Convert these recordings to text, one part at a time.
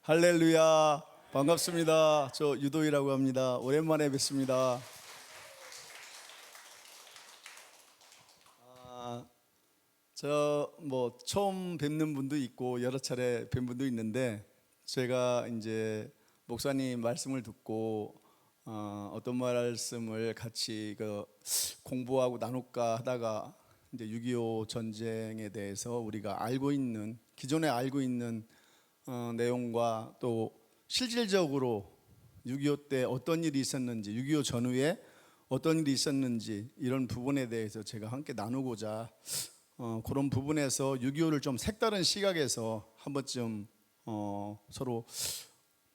할렐루야, 반갑습니다. 저 유도희라고 합니다. 오랜만에 뵙습니다. 저 처음 뵙는 분도 있고 여러 차례 뵌 분도 있는데, 제가 이제 목사님 말씀을 듣고 어떤 말씀을 같이 공부하고 나눌까 하다가 이제 6.25 전쟁에 대해서 우리가 기존에 알고 있는 내용과 또 실질적으로 6.25 때 어떤 일이 있었는지, 6.25 전후에 어떤 일이 있었는지, 이런 부분에 대해서 제가 함께 나누고자 그런 부분에서 6.25를 좀 색다른 시각에서 한 번쯤 서로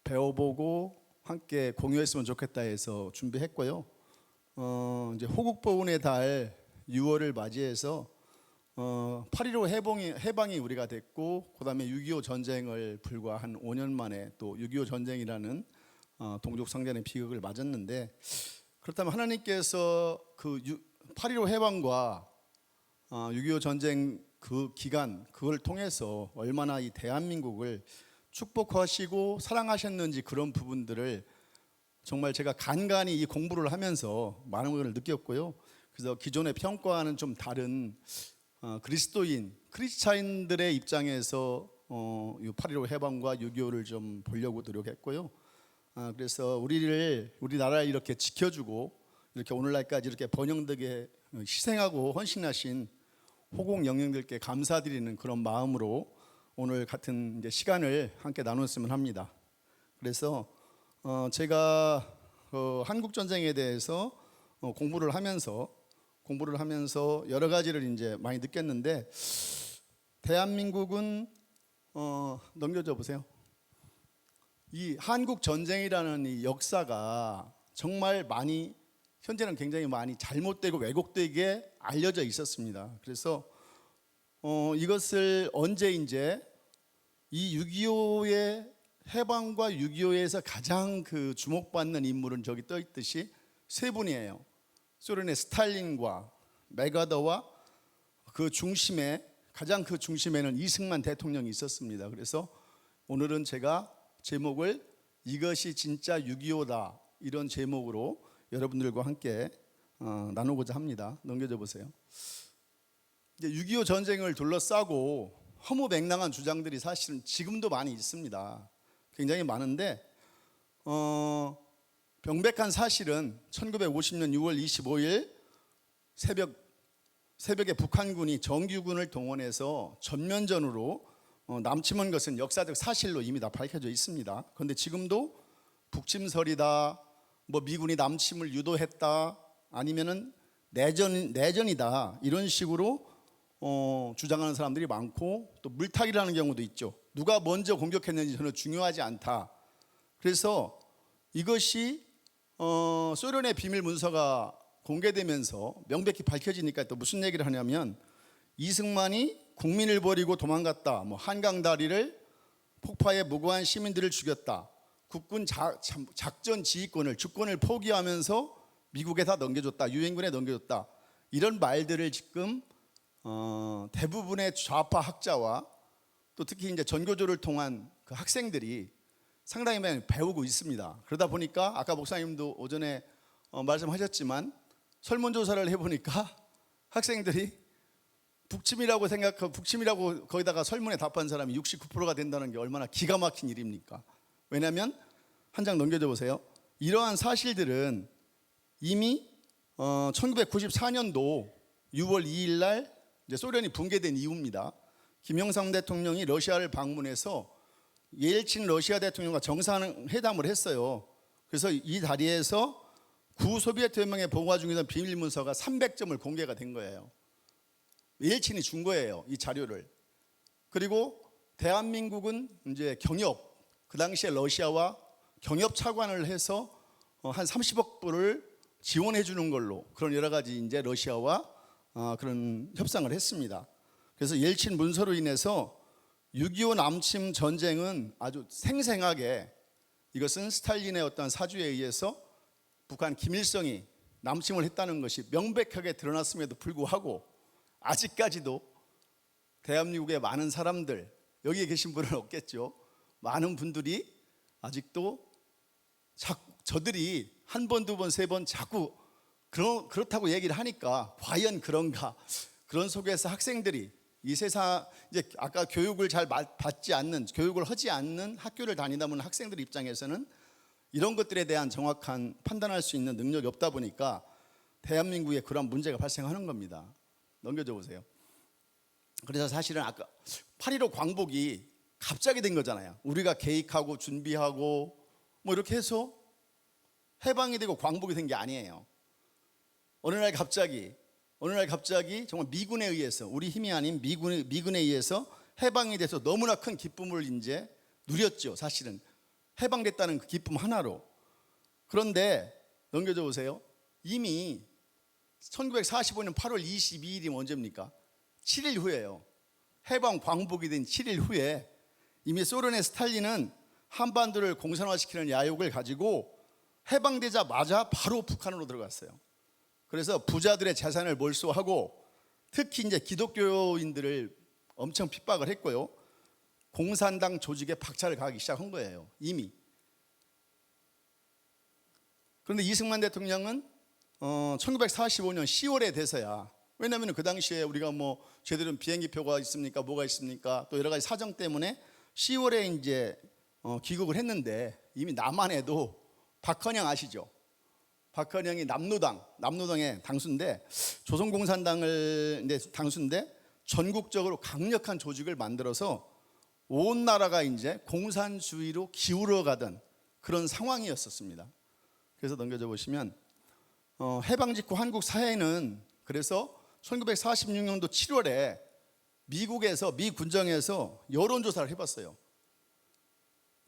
배워보고 함께 공유했으면 좋겠다 해서 준비했고요. 이제 호국보훈의 달 6월을 맞이해서 8.15 해방이 우리가 됐고, 그 다음에 6.25 전쟁을 불과 한 5년 만에 또 6.25 전쟁이라는 동족상전의 비극을 맞았는데, 그렇다면 하나님께서 그 8.15 해방과 6.25 전쟁 그 기간, 그걸 통해서 얼마나 이 대한민국을 축복하시고 사랑하셨는지, 그런 부분들을 정말 제가 간간히 이 공부를 하면서 많은 것을 느꼈고요. 그래서 기존의 평가와는 좀 다른 크리스찬들의 입장에서 8.15 해방과 6.25를 좀 보려고 노력했고요. 그래서 우리나라를 이렇게 지켜주고 이렇게 오늘날까지 이렇게 번영되게 희생하고 헌신하신 호국 영령들께 감사드리는 그런 마음으로 오늘 같은 이제 시간을 함께 나눴으면 합니다. 그래서 제가 한국 전쟁에 대해서 공부를 하면서 여러 가지를 이제 많이 느꼈는데, 대한민국은 넘겨줘 보세요. 이 한국 전쟁이라는 이 역사가 정말 현재는 굉장히 많이 잘못되고 왜곡되게 알려져 있었습니다. 그래서 이것을 언제 이제 이 6.25의 해방과 6.25에서 가장 주목받는 인물은 저기 떠 있듯이 세 분이에요. 소련의 스탈린과 메가더와 가장 그 중심에는 이승만 대통령이 있었습니다. 그래서 오늘은 제가 제목을 이것이 진짜 6.25다, 이런 제목으로 여러분들과 함께 나누고자 합니다. 넘겨줘 보세요. 이제 6.25 전쟁을 둘러싸고 허무맹랑한 주장들이 사실은 지금도 많이 있습니다. 굉장히 많은데, 명백한 사실은 1950년 6월 25일 새벽에 북한군이 정규군을 동원해서 전면전으로 남침한 것은 역사적 사실로 이미 다 밝혀져 있습니다. 그런데 지금도 북침설이다, 미군이 남침을 유도했다, 아니면은 내전이다, 이런 식으로 주장하는 사람들이 많고, 또 물타기라는 경우도 있죠. 누가 먼저 공격했는지 전혀 중요하지 않다. 그래서 이것이 소련의 비밀 문서가 공개되면서 명백히 밝혀지니까 또 무슨 얘기를 하냐면, 이승만이 국민을 버리고 도망갔다, 한강 다리를 폭파해 무고한 시민들을 죽였다, 국군 작전 지휘권을, 주권을 포기하면서 미국에다 넘겨줬다, 유엔군에 넘겨줬다, 이런 말들을 지금 대부분의 좌파 학자와 또 특히 이제 전교조를 통한 그 학생들이 상당히 많이 배우고 있습니다. 그러다 보니까 아까 목사님도 오전에 말씀하셨지만, 설문조사를 해보니까 학생들이 북침이라고 거기다가 설문에 답한 사람이 69%가 된다는 게 얼마나 기가 막힌 일입니까? 왜냐하면 한 장 넘겨줘 보세요. 이러한 사실들은 이미 1994년도 6월 2일 날 이제 소련이 붕괴된 이후입니다. 김영삼 대통령이 러시아를 방문해서 예일친 러시아 대통령과 정상회담을 했어요. 그래서 이 자리에서 구소비에트 연맹에 보고 중이던 비밀 문서가 300점을 공개가 된 거예요. 예일친이 준 거예요, 이 자료를. 그리고 대한민국은 이제 그 당시에 러시아와 경협 차관을 해서 한 30억 불을 지원해 주는 걸로, 그런 여러 가지 이제 러시아와 그런 협상을 했습니다. 그래서 예일친 문서로 인해서 6.25 남침 전쟁은 아주 생생하게, 이것은 스탈린의 어떤 사주에 의해서 북한 김일성이 남침을 했다는 것이 명백하게 드러났음에도 불구하고, 아직까지도 대한민국의 많은 사람들, 여기에 계신 분은 없겠죠, 많은 분들이 아직도 저들이 한 번, 두 번, 세 번 자꾸 그렇다고 얘기를 하니까 과연 그런가? 그런 속에서 학생들이 이 세상 이제 아까 교육을 잘 받지 않는, 교육을 하지 않는 학교를 다니다 보는 학생들 입장에서는 이런 것들에 대한 정확한 판단할 수 있는 능력이 없다 보니까 대한민국에 그런 문제가 발생하는 겁니다. 넘겨줘 보세요. 그래서 사실은 아까 8.15 광복이 갑자기 된 거잖아요. 우리가 계획하고 준비하고 뭐 이렇게 해서 해방이 되고 광복이 된 게 아니에요. 어느 날 갑자기 정말 미군에 의해서, 우리 힘이 아닌 미군에 의해서 해방이 돼서 너무나 큰 기쁨을 이제 누렸죠. 사실은 해방됐다는 그 기쁨 하나로. 그런데 넘겨줘 보세요. 이미 1945년 8월 22일이 언제입니까? 7일 후에요. 해방 광복이 된 7일 후에 이미 소련의 스탈린은 한반도를 공산화시키는 야욕을 가지고 해방되자마자 바로 북한으로 들어갔어요. 그래서 부자들의 재산을 몰수하고 특히 이제 기독교인들을 엄청 핍박을 했고요. 공산당 조직에 박차를 가하기 시작한 거예요. 이미. 그런데 이승만 대통령은 1945년 10월에 돼서야, 왜냐하면 그 당시에 우리가 뭐 제대로 비행기표가 있습니까? 뭐가 있습니까? 또 여러 가지 사정 때문에 10월에 이제 귀국을 했는데 이미 남한에도 박헌영 아시죠? 박헌영이 남노당의 당수인데 조선공산당을 이제 당수인데 전국적으로 강력한 조직을 만들어서 온 나라가 이제 공산주의로 기울어가던 그런 상황이었었습니다. 그래서 넘겨져 보시면 해방 직후 한국 사회는 그래서 1946년도 7월에 미국에서 미 군정에서 여론조사를 해봤어요.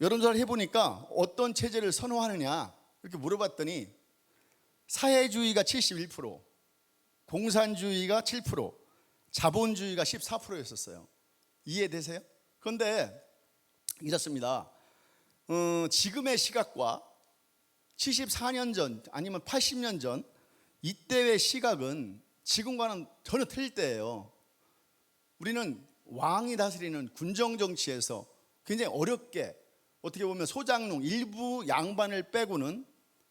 여론조사를 해보니까 어떤 체제를 선호하느냐 이렇게 물어봤더니 사회주의가 71%, 공산주의가 7%, 자본주의가 14%였었어요. 이해되세요? 그런데 이렇습니다. 지금의 시각과 74년 전 아니면 80년 전 이때의 시각은 지금과는 전혀 틀릴 때예요. 우리는 왕이 다스리는 군정정치에서 굉장히 어렵게, 어떻게 보면 소장농 일부 양반을 빼고는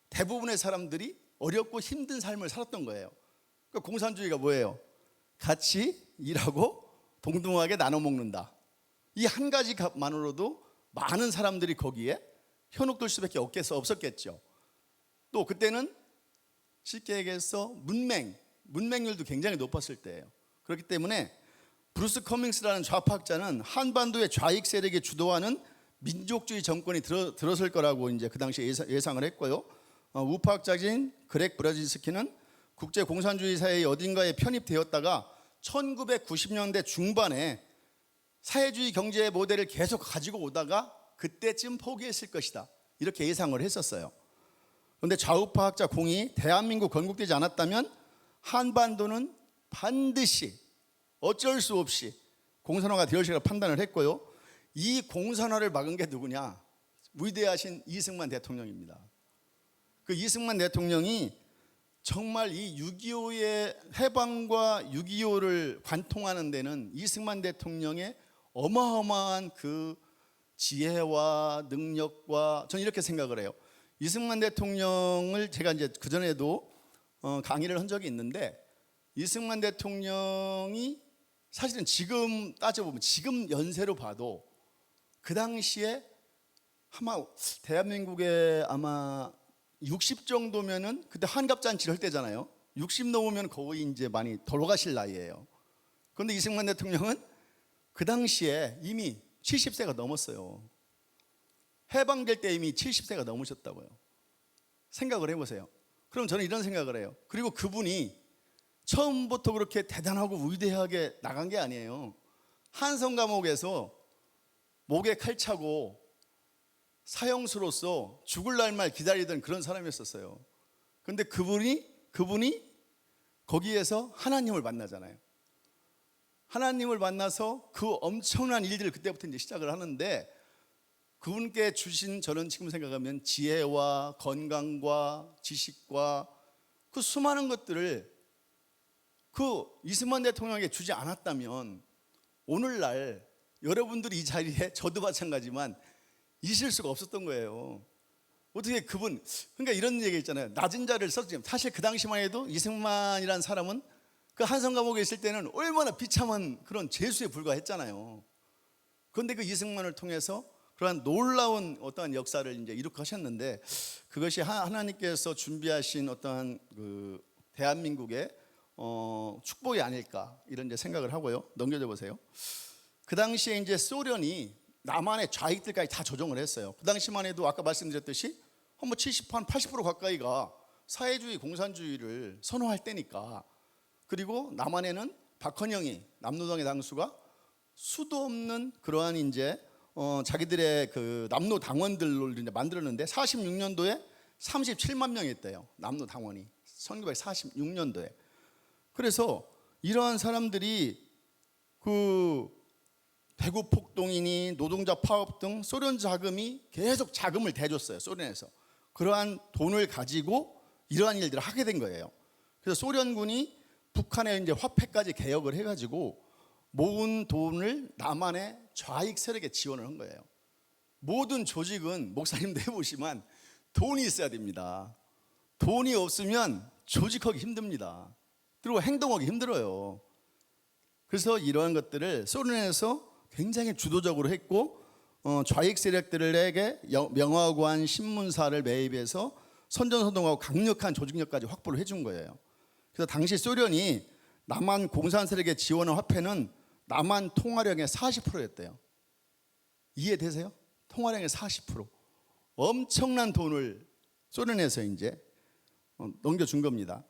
대부분의 사람들이 어렵고 힘든 삶을 살았던 거예요. 그러니까 공산주의가 뭐예요? 같이 일하고 동등하게 나눠 먹는다. 이 한 가지만으로도 많은 사람들이 거기에 현혹될 수밖에 없었겠죠. 또 그때는 쉽게 얘기해서 문맹률도 굉장히 높았을 때예요. 그렇기 때문에 브루스 커밍스라는 좌파학자는 한반도의 좌익 세력이 주도하는 민족주의 정권이 들어설 거라고 이제 그 당시에 예상을 했고요. 우파학자인 그렉 브라진스키는 국제 공산주의 사회의 어딘가에 편입되었다가 1990년대 중반에 사회주의 경제 모델을 계속 가지고 오다가 그때쯤 포기했을 것이다. 이렇게 예상을 했었어요. 그런데 좌우파학자 공이 대한민국 건국되지 않았다면 한반도는 반드시 어쩔 수 없이 공산화가 되었을 것이라고 판단을 했고요. 이 공산화를 막은 게 누구냐? 위대하신 이승만 대통령입니다. 그 이승만 대통령이 정말 이 6.25의 해방과 6.25를 관통하는 데는 이승만 대통령의 어마어마한 그 지혜와 능력과, 저는 이렇게 생각을 해요. 이승만 대통령을 제가 이제 그전에도 강의를 한 적이 있는데, 이승만 대통령이 사실은 지금 따져보면 지금 연세로 봐도 그 당시에 아마 대한민국에 아마 60 정도면은 그때 환갑잔치를 할 때잖아요. 60 넘으면 거의 이제 많이 돌아가실 나이예요. 그런데 이승만 대통령은 그 당시에 이미 70세가 넘었어요. 해방될 때 이미 70세가 넘으셨다고요. 생각을 해보세요. 그럼 저는 이런 생각을 해요. 그리고 그분이 처음부터 그렇게 대단하고 위대하게 나간 게 아니에요. 한성 감옥에서 목에 칼 차고 사형수로서 죽을 날만 기다리던 그런 사람이었었어요. 그런데 그분이 거기에서 하나님을 만나잖아요. 하나님을 만나서 그 엄청난 일들을 그때부터 이제 시작을 하는데, 그분께 주신, 저는 지금 생각하면 지혜와 건강과 지식과 그 수많은 것들을 그 이승만 대통령에게 주지 않았다면 오늘날 여러분들이 이 자리에, 저도 마찬가지지만 있을 수가 없었던 거예요. 어떻게 그분, 그러니까 이런 얘기 있잖아요. 낮은 자를 썼지. 사실 그 당시만 해도 이승만이라는 사람은 그 한성 감옥에 있을 때는 얼마나 비참한 그런 죄수에 불과했잖아요. 그런데 그 이승만을 통해서 그러한 놀라운 어떠한 역사를 이제 이룩하셨는데, 그것이 하나님께서 준비하신 어떠한 그 대한민국의 축복이 아닐까, 이런 이제 생각을 하고요. 넘겨져 보세요. 그 당시에 이제 소련이 남한의 좌익들까지 다 조종을 했어요. 그 당시만 해도 아까 말씀드렸듯이 뭐 70%, 80% 가까이가 사회주의, 공산주의를 선호할 때니까. 그리고 남한에는 박헌영이, 남노당의 당수가 수도 없는 그러한 이제 자기들의 그 남노 당원들로 이제 만들었는데, 46년도에 37만 명이 있대요. 남노 당원이 1946년도에. 그래서 이러한 사람들이 그 대구 폭동이니 노동자 파업 등 소련 자금이 계속 자금을 대줬어요. 소련에서 그러한 돈을 가지고 이러한 일들을 하게 된 거예요. 그래서 소련군이 북한의 이제 화폐까지 개혁을 해가지고 모은 돈을 남한의 좌익 세력에 지원을 한 거예요. 모든 조직은 목사님도 해보시면 돈이 있어야 됩니다. 돈이 없으면 조직하기 힘듭니다. 그리고 행동하기 힘들어요. 그래서 이러한 것들을 소련에서 굉장히 주도적으로 했고, 좌익 세력들에게 명화관, 신문사를 매입해서 선전선동하고 강력한 조직력까지 확보를 해준 거예요. 그래서 당시 소련이 남한 공산 세력에 지원한 화폐는 남한 통화량의 40%였대요. 이해되세요? 통화량의 40%. 엄청난 돈을 소련에서 이제 넘겨준 겁니다.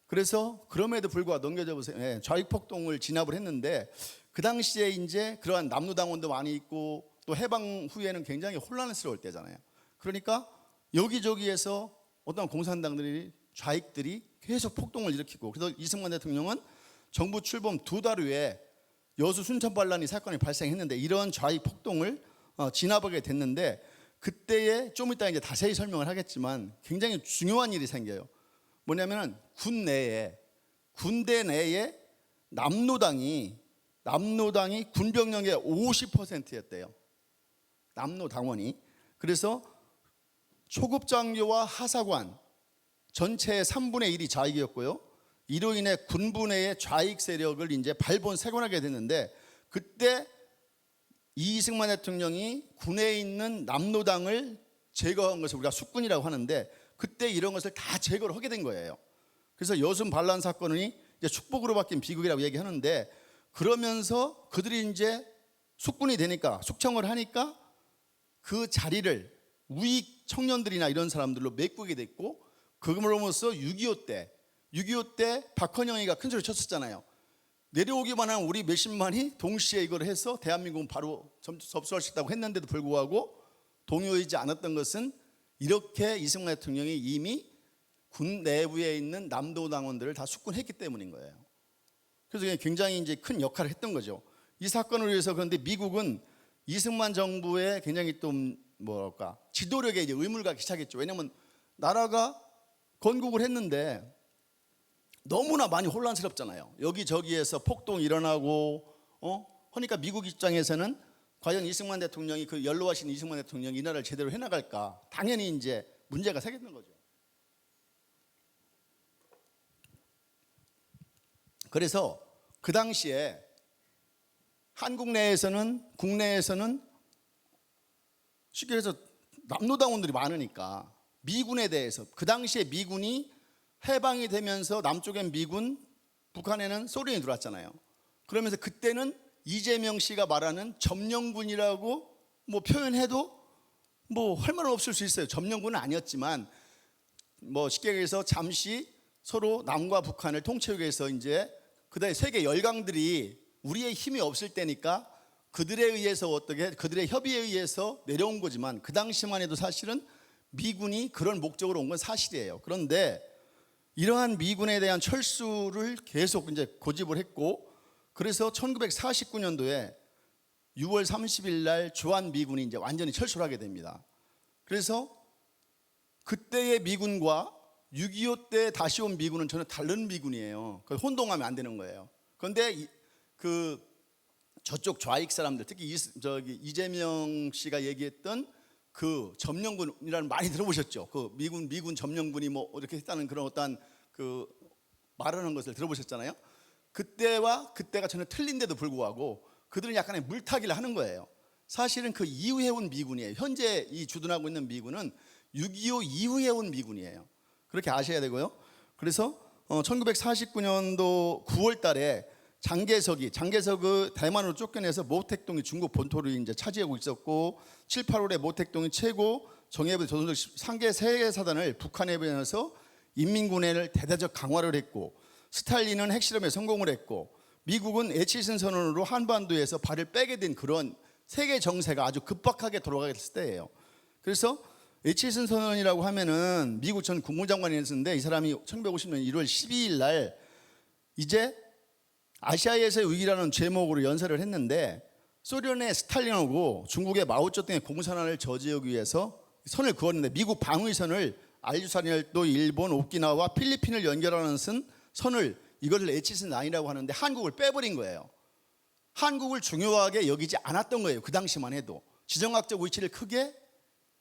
그래서 그럼에도 불구하고 넘겨져 보세요. 좌익 폭동을 진압을 했는데, 그 당시에 이제 그러한 남노당원도 많이 있고 또 해방 후에는 굉장히 혼란스러울 때잖아요. 그러니까 여기저기에서 어떤 공산당들이, 좌익들이 계속 폭동을 일으키고, 그래서 이승만 대통령은 정부 출범 2달 후에 여수 순천반란이 사건이 발생했는데, 이런 좌익 폭동을 진압하게 됐는데, 그때에 좀 이따 이제 자세히 설명을 하겠지만 굉장히 중요한 일이 생겨요. 뭐냐면은 군대 내에 남노당이 군병력의 50%였대요. 남노당원이. 그래서 초급장교와 하사관 전체의 3분의 1이 좌익이었고요. 이로 인해 군부 내의 좌익 세력을 이제 발본색원하게 됐는데, 그때 이승만 대통령이 군에 있는 남노당을 제거한 것을 우리가 숙군이라고 하는데, 그때 이런 것을 다 제거를 하게 된 거예요. 그래서 여순 반란 사건이 이제 축복으로 바뀐 비극이라고 얘기하는데, 그러면서 그들이 이제 숙군이 되니까, 숙청을 하니까 그 자리를 우익 청년들이나 이런 사람들로 메꾸게 됐고, 그걸로써 6.25 때 박헌영이가 큰 소리 쳤었잖아요. 내려오기만 하면 우리 몇십만이 동시에 이걸 해서 대한민국은 바로 접수할 수 있다고 했는데도 불구하고 동요하지 않았던 것은, 이렇게 이승만 대통령이 이미 군 내부에 있는 남도당원들을 다 숙군했기 때문인 거예요. 그래서 굉장히 이제 큰 역할을 했던 거죠. 이 사건을 위해서. 그런데 미국은 이승만 정부의 굉장히 좀 뭐랄까 지도력에 이제 의문을 갖기 시작했죠. 왜냐하면 나라가 건국을 했는데 너무나 많이 혼란스럽잖아요. 여기저기에서 폭동이 일어나고 그러니까 미국 입장에서는 과연 이승만 대통령이, 그 연로하신 이승만 대통령이 이 나라를 제대로 해나갈까, 당연히 이제 문제가 생겼던 거죠. 그래서 그 당시에 한국 내에서는, 국내에서는 쉽게 해서 남노당원들이 많으니까 미군에 대해서, 그 당시에 미군이 해방이 되면서 남쪽엔 미군, 북한에는 소련이 들어왔잖아요. 그러면서 그때는 이재명 씨가 말하는 점령군이라고 뭐 표현해도 뭐 할 말은 없을 수 있어요. 점령군은 아니었지만 뭐 쉽게 얘기해서 잠시 서로 남과 북한을 통치하기 위해서 이제 그다음에 세계 열강들이 우리의 힘이 없을 때니까 그들에 의해서 어떻게, 그들의 협의에 의해서 내려온 거지만, 그 당시만 해도 사실은 미군이 그런 목적으로 온 건 사실이에요. 그런데 이러한 미군에 대한 철수를 계속 이제 고집을 했고, 그래서 1949년도에 6월 30일 날 주한 미군이 이제 완전히 철수를 하게 됩니다. 그래서 그때의 미군과 6.25 때 다시 온 미군은 전혀 다른 미군이에요. 혼동하면 안 되는 거예요. 그런데 그 저쪽 좌익 사람들, 특히 이재명 씨가 얘기했던 그 점령군이라는 많이 들어보셨죠? 그 미군 점령군이 뭐 이렇게 했다는 그런 어떠한 그 말하는 것을 들어보셨잖아요. 그때가 전혀 틀린데도 불구하고 그들은 약간의 물타기를 하는 거예요. 사실은 그 이후에 온 미군이에요. 현재 이 주둔하고 있는 미군은 6.25 이후에 온 미군이에요. 그렇게 아셔야 되고요. 그래서 1949년도 9월 달에 장개석이 대만으로 쫓겨내서 모택동이 중국 본토를 이제 차지하고 있었고 7, 8월에 모택동이 최고 정예부 조선족 상계 세계사단을 북한에 보내서 인민군해를 대대적 강화를 했고 스탈린은 핵실험에 성공을 했고 미국은 에치슨 선언으로 한반도에서 발을 빼게 된 그런 세계 정세가 아주 급박하게 돌아가게 됐을 때예요. 그래서 에치슨 선언이라고 하면은 미국 전 국무장관이 했었는데 이 사람이 1950년 1월 12일 날 이제 아시아에서의 위기라는 제목으로 연설을 했는데 소련의 스탈린하고 중국의 마오쩌둥의 공산화를 저지하기 위해서 선을 그었는데 미국 방위선을 알주산열도, 일본, 오키나와 필리핀을 연결하는 선을 이것을 에치슨 라인이라고 하는데 한국을 빼버린 거예요. 한국을 중요하게 여기지 않았던 거예요. 그 당시만 해도 지정학적 위치를 크게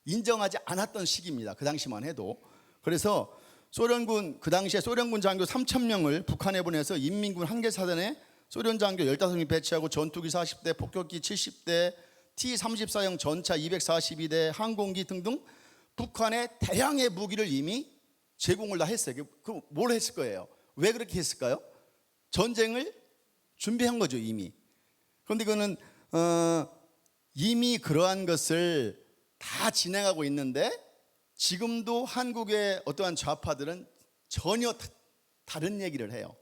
인정하지 않았던 시기입니다. 그 당시만 해도. 그래서 소련군 그 당시에 소련군 장교 3,000명을 북한에 보내서 인민군 한계사단에 소련 장교 15명 배치하고 전투기 40대, 폭격기 70대, T-34형 전차 242대, 항공기 등등 북한에 대량의 무기를 이미 제공을 다 했어요. 그럼 뭘 했을 거예요? 왜 그렇게 했을까요? 전쟁을 준비한 거죠, 이미. 그런데 그거는 이미 그러한 것을 다 진행하고 있는데 지금도 한국의 어떠한 좌파들은 전혀 다른 얘기를 해요.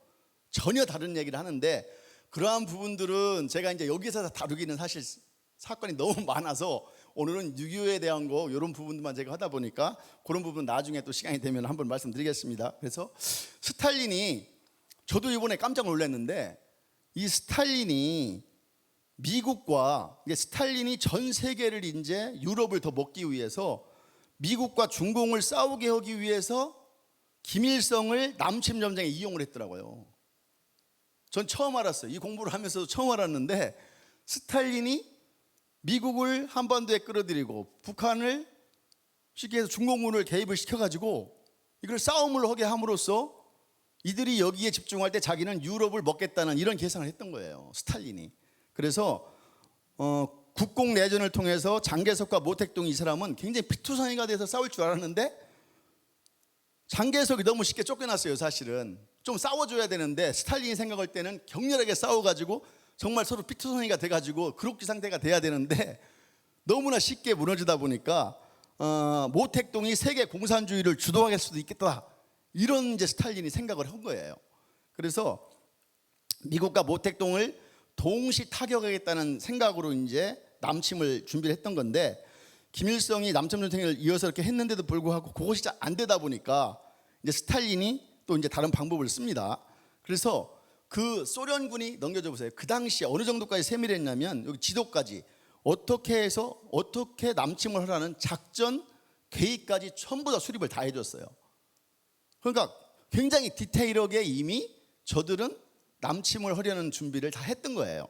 전혀 다른 얘기를 하는데 그러한 부분들은 제가 이제 여기서 다루기는 사실 사건이 너무 많아서 오늘은 6.25에 대한 거 이런 부분들만 제가 하다 보니까 그런 부분 나중에 또 시간이 되면 한번 말씀드리겠습니다. 그래서 스탈린이 저도 이번에 깜짝 놀랐는데 이 스탈린이 미국과 스탈린이 전 세계를 이제 유럽을 더 먹기 위해서 미국과 중공을 싸우게 하기 위해서 김일성을 남침 전쟁에 이용을 했더라고요. 전 처음 알았어요. 이 공부를 하면서도 처음 알았는데 스탈린이 미국을 한반도에 끌어들이고 북한을 쉽게 해서 중공군을 개입을 시켜가지고 이걸 싸움을 하게 함으로써 이들이 여기에 집중할 때 자기는 유럽을 먹겠다는 이런 계산을 했던 거예요. 스탈린이. 그래서 국공 내전을 통해서 장개석과 모택동 이 사람은 굉장히 피투성이가 돼서 싸울 줄 알았는데 장개석이 너무 쉽게 쫓겨났어요. 사실은 좀 싸워줘야 되는데 스탈린이 생각할 때는 격렬하게 싸워가지고 정말 서로 피투성이가 돼가지고 그룹기 상태가 돼야 되는데 너무나 쉽게 무너지다 보니까 모택동이 세계 공산주의를 주도할 수도 있겠다 이런 이제 스탈린이 생각을 한 거예요. 그래서 미국과 모택동을 동시 타격하겠다는 생각으로 이제 남침을 준비를 했던 건데 김일성이 남침 전쟁을 이어서 이렇게 했는데도 불구하고 그것이 잘 안 되다 보니까 이제 스탈린이 또 이제 다른 방법을 씁니다. 그래서 그 소련군이 넘겨줘 보세요. 그 당시에 어느 정도까지 세밀했냐면 여기 지도까지 어떻게 해서 어떻게 남침을 하라는 작전 계획까지 전부 다 수립을 다 해줬어요. 그러니까 굉장히 디테일하게 이미 저들은 남침을 하려는 준비를 다 했던 거예요.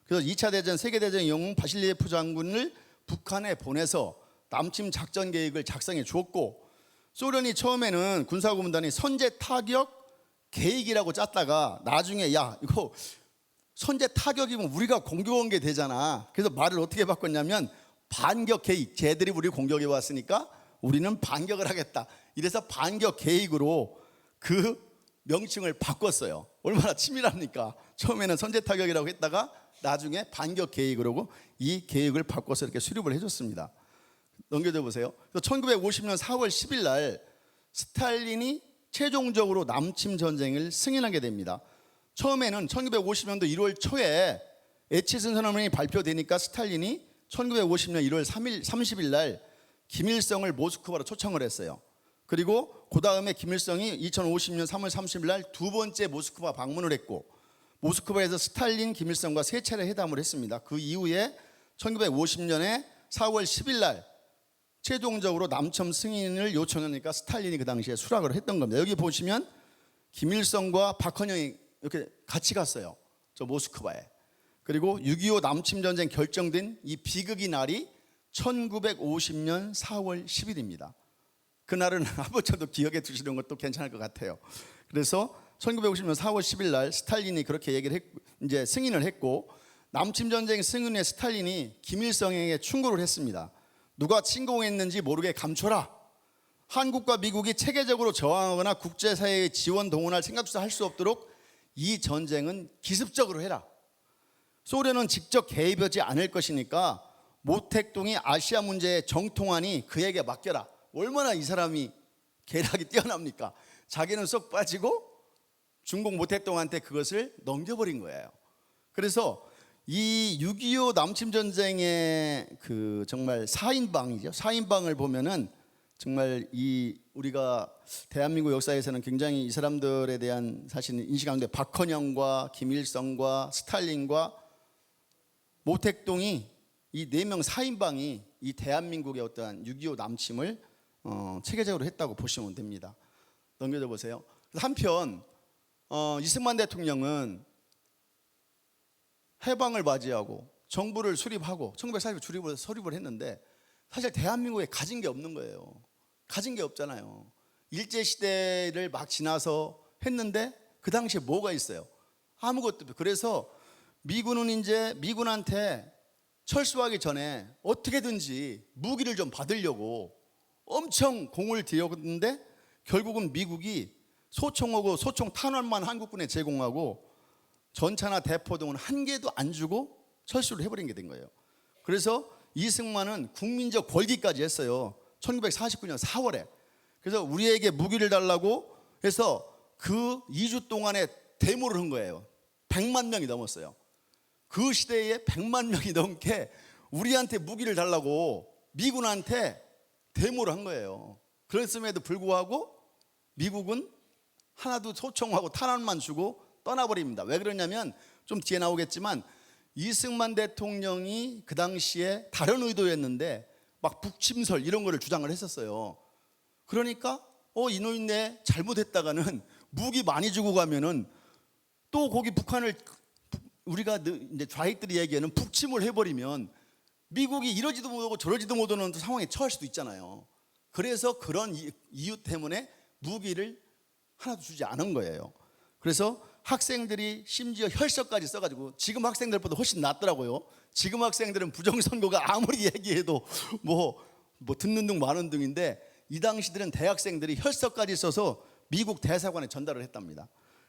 그래서 2차 대전, 세계대전 영웅 바실리에프 장군을 북한에 보내서 남침 작전 계획을 작성해 주었고 소련이 처음에는 군사고문단이 선제 타격 계획이라고 짰다가 나중에 야 이거 선제 타격이면 우리가 공격한 게 되잖아. 그래서 말을 어떻게 바꿨냐면 반격 계획. 쟤들이 우리 공격해 왔으니까 우리는 반격을 하겠다. 이래서 반격 계획으로 그 명칭을 바꿨어요. 얼마나 치밀합니까? 처음에는 선제 타격이라고 했다가 나중에 반격 계획으로 이 계획을 바꿔서 이렇게 수립을 해줬습니다. 넘겨줘 보세요. 1950년 4월 10일 날 스탈린이 최종적으로 남침 전쟁을 승인하게 됩니다. 처음에는 1950년도 1월 초에 에치슨 선언이 발표되니까 스탈린이 1950년 1월 30일 날 김일성을 모스크바로 초청을 했어요. 그리고 그 다음에 김일성이 2050년 3월 30일 날 두 번째 모스크바 방문을 했고 모스크바에서 스탈린, 김일성과 세 차례 회담을 했습니다. 그 이후에 1950년에 4월 10일 날 최종적으로 남침 승인을 요청하니까 스탈린이 그 당시에 수락을 했던 겁니다. 여기 보시면 김일성과 박헌영이 이렇게 같이 갔어요. 저 모스크바에. 그리고 6.25 남침 전쟁 결정된 이 비극의 날이 1950년 4월 10일입니다. 그날은 한번 저도 기억해 두시는 것도 괜찮을 것 같아요. 그래서 1950년 4월 10일 날 스탈린이 그렇게 얘기를 이제 승인을 했고, 남침 전쟁 승인에 스탈린이 김일성에게 충고를 했습니다. 누가 침공했는지 모르게 감춰라. 한국과 미국이 체계적으로 저항하거나 국제사회의 지원 동원할 생각조차 할 수 없도록 이 전쟁은 기습적으로 해라. 소련은 직접 개입하지 않을 것이니까 모택동이 아시아 문제의 정통하니 그에게 맡겨라. 얼마나 이 사람이 계략이 뛰어납니까? 자기는 쏙 빠지고 중국 모택동한테 그것을 넘겨버린 거예요. 그래서 이 6.25 남침 전쟁의 그 정말 4인방이죠. 4인방을 보면은 정말 이 우리가 대한민국 역사에서는 굉장히 이 사람들에 대한 사실 인식하는데, 박헌영과 김일성과 스탈린과 모택동이 이 4명 4인방이 이 대한민국의 어떠한 6.25 남침을 체계적으로 했다고 보시면 됩니다. 넘겨져 보세요. 한편 이승만 대통령은 해방을 맞이하고 정부를 수립하고 1940년 수립을 했는데 사실 대한민국에 가진 게 없는 거예요. 가진 게 없잖아요. 일제시대를 막 지나서 했는데 그 당시에 뭐가 있어요? 아무것도 없어요. 그래서 미군은 이제 미군한테 철수하기 전에 어떻게든지 무기를 좀 받으려고 엄청 공을 들였는데 결국은 미국이 소총하고 소총 탄환만 한국군에 제공하고 전차나 대포 등은 한 개도 안 주고 철수를 해버린 게 된 거예요. 그래서 이승만은 국민적 벌기까지 했어요. 1949년 4월에. 그래서 우리에게 무기를 달라고 해서 그 2주 동안에 데모를 한 거예요. 100만 명이 넘었어요. 그 시대에 100만 명이 넘게 우리한테 무기를 달라고 미군한테 데모를 한 거예요. 그랬음에도 불구하고 미국은 하나도 소총하고 탄환만 주고 떠나버립니다. 왜 그러냐면 좀 뒤에 나오겠지만 이승만 대통령이 그 당시에 다른 의도였는데 막 북침설 이런 거를 주장을 했었어요. 그러니까 이놈네 잘못했다가는 무기 많이 주고 가면은 또 거기 북한을 우리가 이제 좌익들이 얘기하는 북침을 해버리면 미국이 이러지도 못하고 저러지도 못하는 상황에 처할 수도 있잖아요. 그래서 그런 이유 때문에 무기를 하나도 주지 않은 거예요. 그래서 학생들이 심지어 혈서까지 써가지고, 지금 학생들보다 훨씬 낫더라고요. 지금 학생들은 부정선거가 아무리 얘기해도 뭐 듣는 둥 마는 둥인데 이 당시들은 대학생들이 혈서까지 써서 미국 대사관에 전달을 했답니다.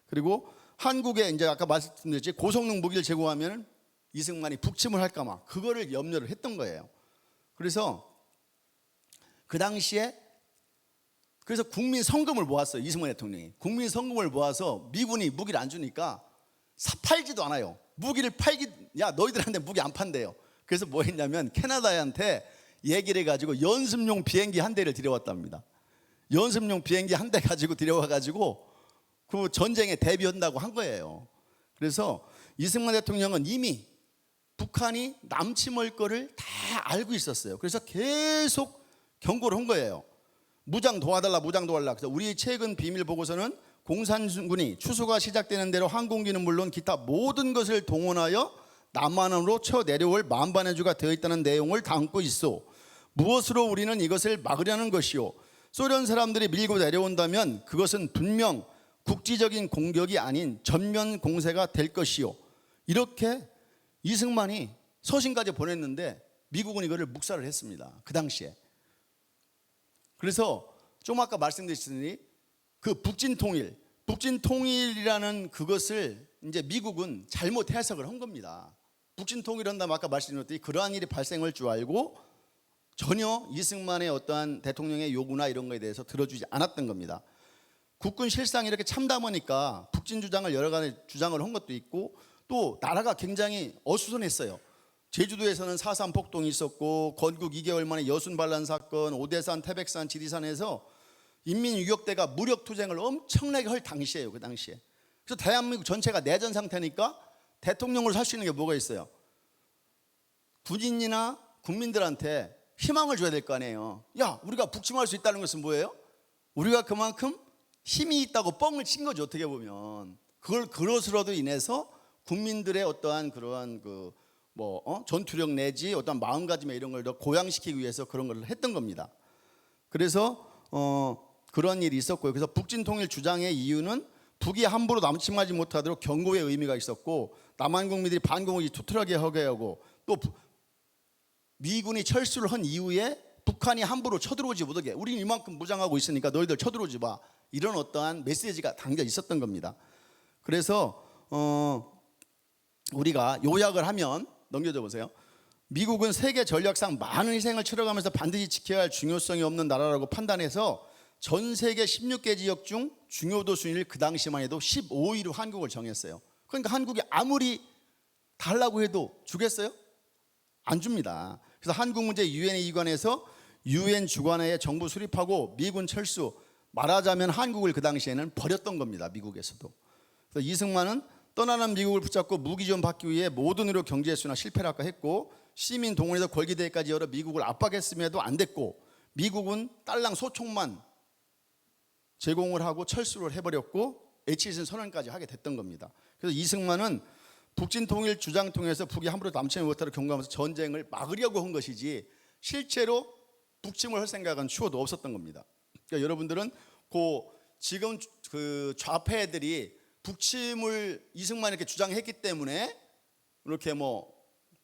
그리고 한국에 이제 아까 말씀드렸지 고성능 무기를 제공하면 이승만이 북침을 할까봐 그거를 염려를 했던 거예요. 그래서 그 당시에 그래서 국민 성금을 모았어요. 이승만 대통령이 국민 성금을 모아서 미군이 무기를 안 주니까 팔지도 않아요. 무기를 야 너희들한테 무기 안 판대요. 그래서 뭐 했냐면 캐나다한테 얘기를 해가지고 연습용 비행기 한 대를 들여왔답니다. 연습용 비행기 한 대 가지고 들여와가지고 그 전쟁에 대비한다고 한 거예요. 그래서 이승만 대통령은 이미 북한이 남침할 거를 다 알고 있었어요. 그래서 계속 경고를 한 거예요. 무장 도와달라, 무장 도와달라. 그래서 우리 최근 비밀 보고서는 공산군이 추수가 시작되는 대로 항공기는 물론 기타 모든 것을 동원하여 남한으로 쳐내려올 만반의 주가 되어 있다는 내용을 담고 있어. 무엇으로 우리는 이것을 막으려는 것이요, 소련 사람들이 밀고 내려온다면 그것은 분명 국지적인 공격이 아닌 전면 공세가 될 것이요. 이렇게 이승만이 서신까지 보냈는데 미국은 이거를 묵살을 했습니다. 그 당시에. 그래서 좀 아까 말씀드렸더니 그 북진통일이라는 그것을 이제 미국은 잘못 해석을 한 겁니다. 북진통일한다면 아까 말씀드렸듯이 그러한 일이 발생할 줄 알고 전혀 이승만의 어떠한 대통령의 요구나 이런 거에 대해서 들어주지 않았던 겁니다. 국군 실상이 이렇게 참담하니까 북진 주장을 여러 가지 주장을 한 것도 있고, 또 나라가 굉장히 어수선했어요. 제주도에서는 4.3 폭동이 있었고, 건국 2개월 만에 여순 반란 사건, 오대산, 태백산, 지리산에서 인민유격대가 무력투쟁을 엄청나게 할 당시예요. 그 당시에. 그래서 대한민국 전체가 내전 상태니까 대통령으로 살 수 있는 게 뭐가 있어요? 군인이나 국민들한테 희망을 줘야 될 거 아니에요. 야, 우리가 북침할 수 있다는 것은 뭐예요? 우리가 그만큼 힘이 있다고 뻥을 친 거죠. 어떻게 보면 그것으로도 인해서 국민들의 어떠한 그러한 전투력 내지 어떤 마음가짐 이런 걸 더 고양시키기 위해서 그런 걸 했던 겁니다. 그래서 그런 일이 있었고요. 그래서 북진 통일 주장의 이유는 북이 함부로 남침하지 못하도록 경고의 의미가 있었고, 남한 국민들이 반공을 투철하게 하게 하고, 또 미군이 철수를 한 이후에 북한이 함부로 쳐들어오지 못하게, 우리는 이만큼 무장하고 있으니까 너희들 쳐들어오지 마, 이런 어떠한 메시지가 담겨 있었던 겁니다. 그래서 우리가 요약을 하면, 넘겨줘 보세요. 미국은 세계 전략상 많은 희생을 치러가면서 반드시 지켜야 할 중요성이 없는 나라라고 판단해서 전 세계 16개 지역 중 중요도 순위를 그 당시만 해도 15위로 한국을 정했어요. 그러니까 한국이 아무리 달라고 해도 주겠어요? 안 줍니다. 그래서 한국 문제 유엔에 이관해서 유엔 주관하에 정부 수립하고 미군 철수, 말하자면 한국을 그 당시에는 버렸던 겁니다. 미국에서도. 그래서 이승만은 떠나는 미국을 붙잡고 무기 좀 받기 위해 모든 의료 경제 수나 실패를 아까 했고, 시민 동원에서 걸기대회까지 열어 미국을 압박했음에도 안 됐고, 미국은 딸랑 소총만 제공을 하고 철수를 해버렸고 H신 선언까지 하게 됐던 겁니다. 그래서 이승만은 북진 통일 주장 통해서 북이 함부로 남침을 못하도록 경고하면서 전쟁을 막으려고 한 것이지 실제로 북침을 할 생각은 추호도 없었던 겁니다. 그러니까 여러분들은 지금 그 좌패들이 북침을 이승만이 이렇게 주장했기 때문에 이렇게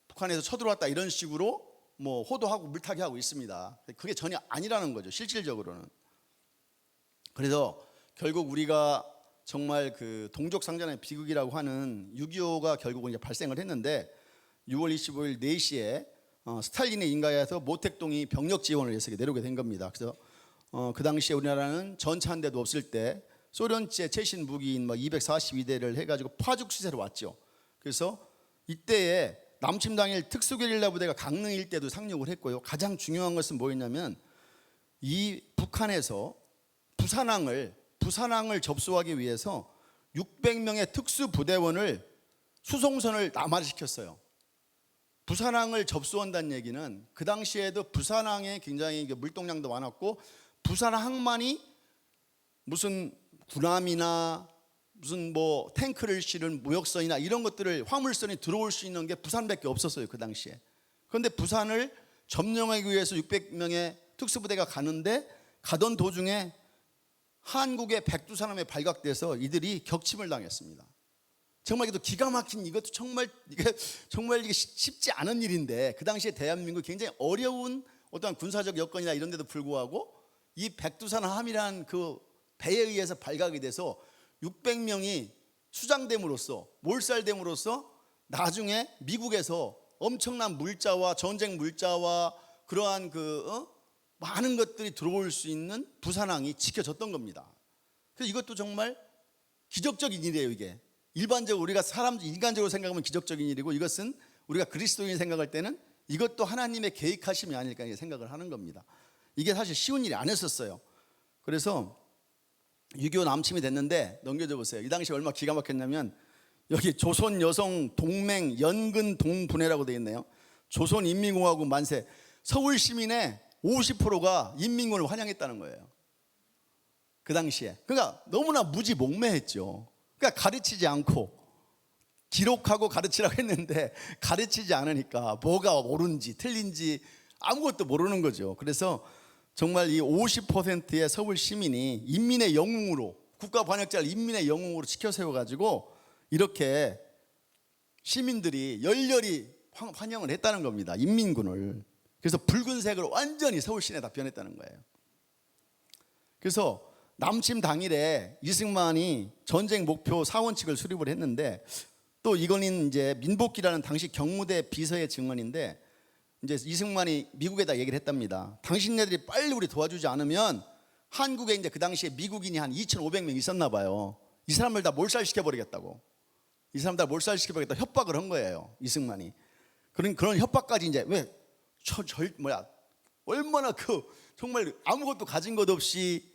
북한에서 쳐들어왔다 이런 식으로 호도하고 물타기 하고 있습니다. 그게 전혀 아니라는 거죠, 실질적으로는. 그래서 결국 우리가 정말 그 동족상잔의 비극이라고 하는 6.25가 결국은 이제 발생을 했는데, 6월 25일 4시에 스탈린의 인가에서 모택동이 병력 지원을 해서 내려오게 된 겁니다. 그래서 그 당시에 우리나라는 전차 한 대도 없을 때 소련제 최신 무기인 242대를 해가지고 파죽 시세로 왔죠. 그래서 이때에 남침 당일 특수게릴라 부대가 강릉 일대도 상륙을 했고요. 가장 중요한 것은 뭐였냐면, 이 북한에서 부산항을 접수하기 위해서 600명의 특수부대원을 수송선을 남하시켰어요. 부산항을 접수한다는 얘기는 그 당시에도 부산항에 굉장히 물동량도 많았고, 부산항만이 무슨 군함이나 무슨 탱크를 실은 무역선이나 이런 것들을, 화물선이 들어올 수 있는 게 부산밖에 없었어요, 그 당시에. 그런데 부산을 점령하기 위해서 600명의 특수부대가 가던 도중에 한국의 백두산함에 발각돼서 이들이 격침을 당했습니다. 정말 이것도 기가 막힌, 이것도 정말 이게 쉽지 않은 일인데, 그 당시에 대한민국 굉장히 어려운 어떠한 군사적 여건이나 이런 데도 불구하고 이 백두산함이라는 그 배에 의해서 발각이 돼서 600명이 수장됨으로써, 몰살됨으로써 나중에 미국에서 엄청난 물자와 전쟁 물자와 그러한 많은 것들이 들어올 수 있는 부산항이 지켜졌던 겁니다. 그래서 이것도 정말 기적적인 일이에요. 이게 일반적으로 우리가 인간적으로 생각하면 기적적인 일이고, 이것은 우리가 그리스도인이 생각할 때는 이것도 하나님의 계획하심이 아닐까 생각을 하는 겁니다. 이게 사실 쉬운 일이 아니었어요. 그래서 6.25 남침이 됐는데, 넘겨줘 보세요. 이 당시 얼마나 기가 막혔냐면, 여기 조선 여성 동맹 연근 동분회라고 되어 있네요. 조선인민공화국 만세. 서울 시민의 50%가 인민군을 환영했다는 거예요, 그 당시에. 그러니까 너무나 무지몽매했죠. 그러니까 가르치지 않고, 기록하고 가르치라고 했는데 가르치지 않으니까 뭐가 옳은지 틀린지 아무것도 모르는 거죠. 그래서 정말 이 50%의 서울 시민이 인민의 영웅으로, 국가 반역자를 인민의 영웅으로 지켜 세워가지고 이렇게 시민들이 열렬히 환영을 했다는 겁니다, 인민군을. 그래서 붉은색으로 완전히 서울 시내에 변했다는 거예요. 그래서 남침 당일에 이승만이 전쟁 목표 사원칙을 수립을 했는데, 또 이거는 이제 민복기라는 당시 경무대 비서의 증언인데, 이제 이승만이 미국에다 얘기를 했답니다. 당신네들이 빨리 우리 도와주지 않으면 한국에 이제 그 당시에 미국인이 한 2,500명 있었나 봐요. 이 사람을 다 몰살시켜 버리겠다고. 이 사람 다 몰살시켜 버리겠다 협박을 한 거예요, 이승만이. 그런 협박까지 이제 얼마나 정말 아무것도 가진 것 없이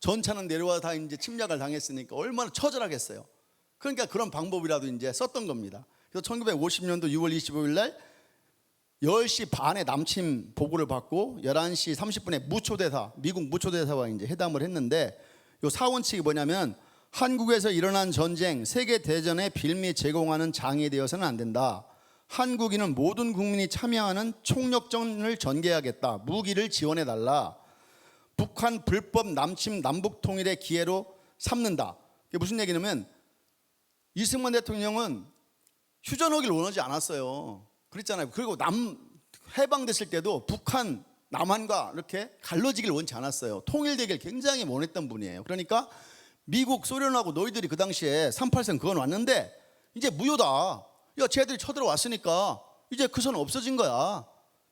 전차는 내려와 다 이제 침략을 당했으니까 얼마나 처절하겠어요. 그러니까 그런 방법이라도 이제 썼던 겁니다. 그래서 1950년도 6월 25일 날 10시 반에 남침 보고를 받고 11시 30분에 미국 무초대사와 이제 회담을 했는데, 이 사원칙이 뭐냐면, 한국에서 일어난 전쟁, 세계 대전에 빌미 제공하는 장이 되어서는 안 된다. 한국인은 모든 국민이 참여하는 총력전을 전개하겠다. 무기를 지원해달라. 북한 불법 남침 남북 통일의 기회로 삼는다. 이게 무슨 얘기냐면 이승만 대통령은 휴전하기를 원하지 않았어요. 그랬잖아요. 그리고 해방됐을 때도 북한 남한과 이렇게 갈라지길 원치 않았어요. 통일되길 굉장히 원했던 분이에요. 그러니까 미국 소련하고 너희들이 그 당시에 38선 그건 왔는데 이제 무효다. 야, 쟤들이 쳐들어왔으니까 이제 그 선 없어진 거야.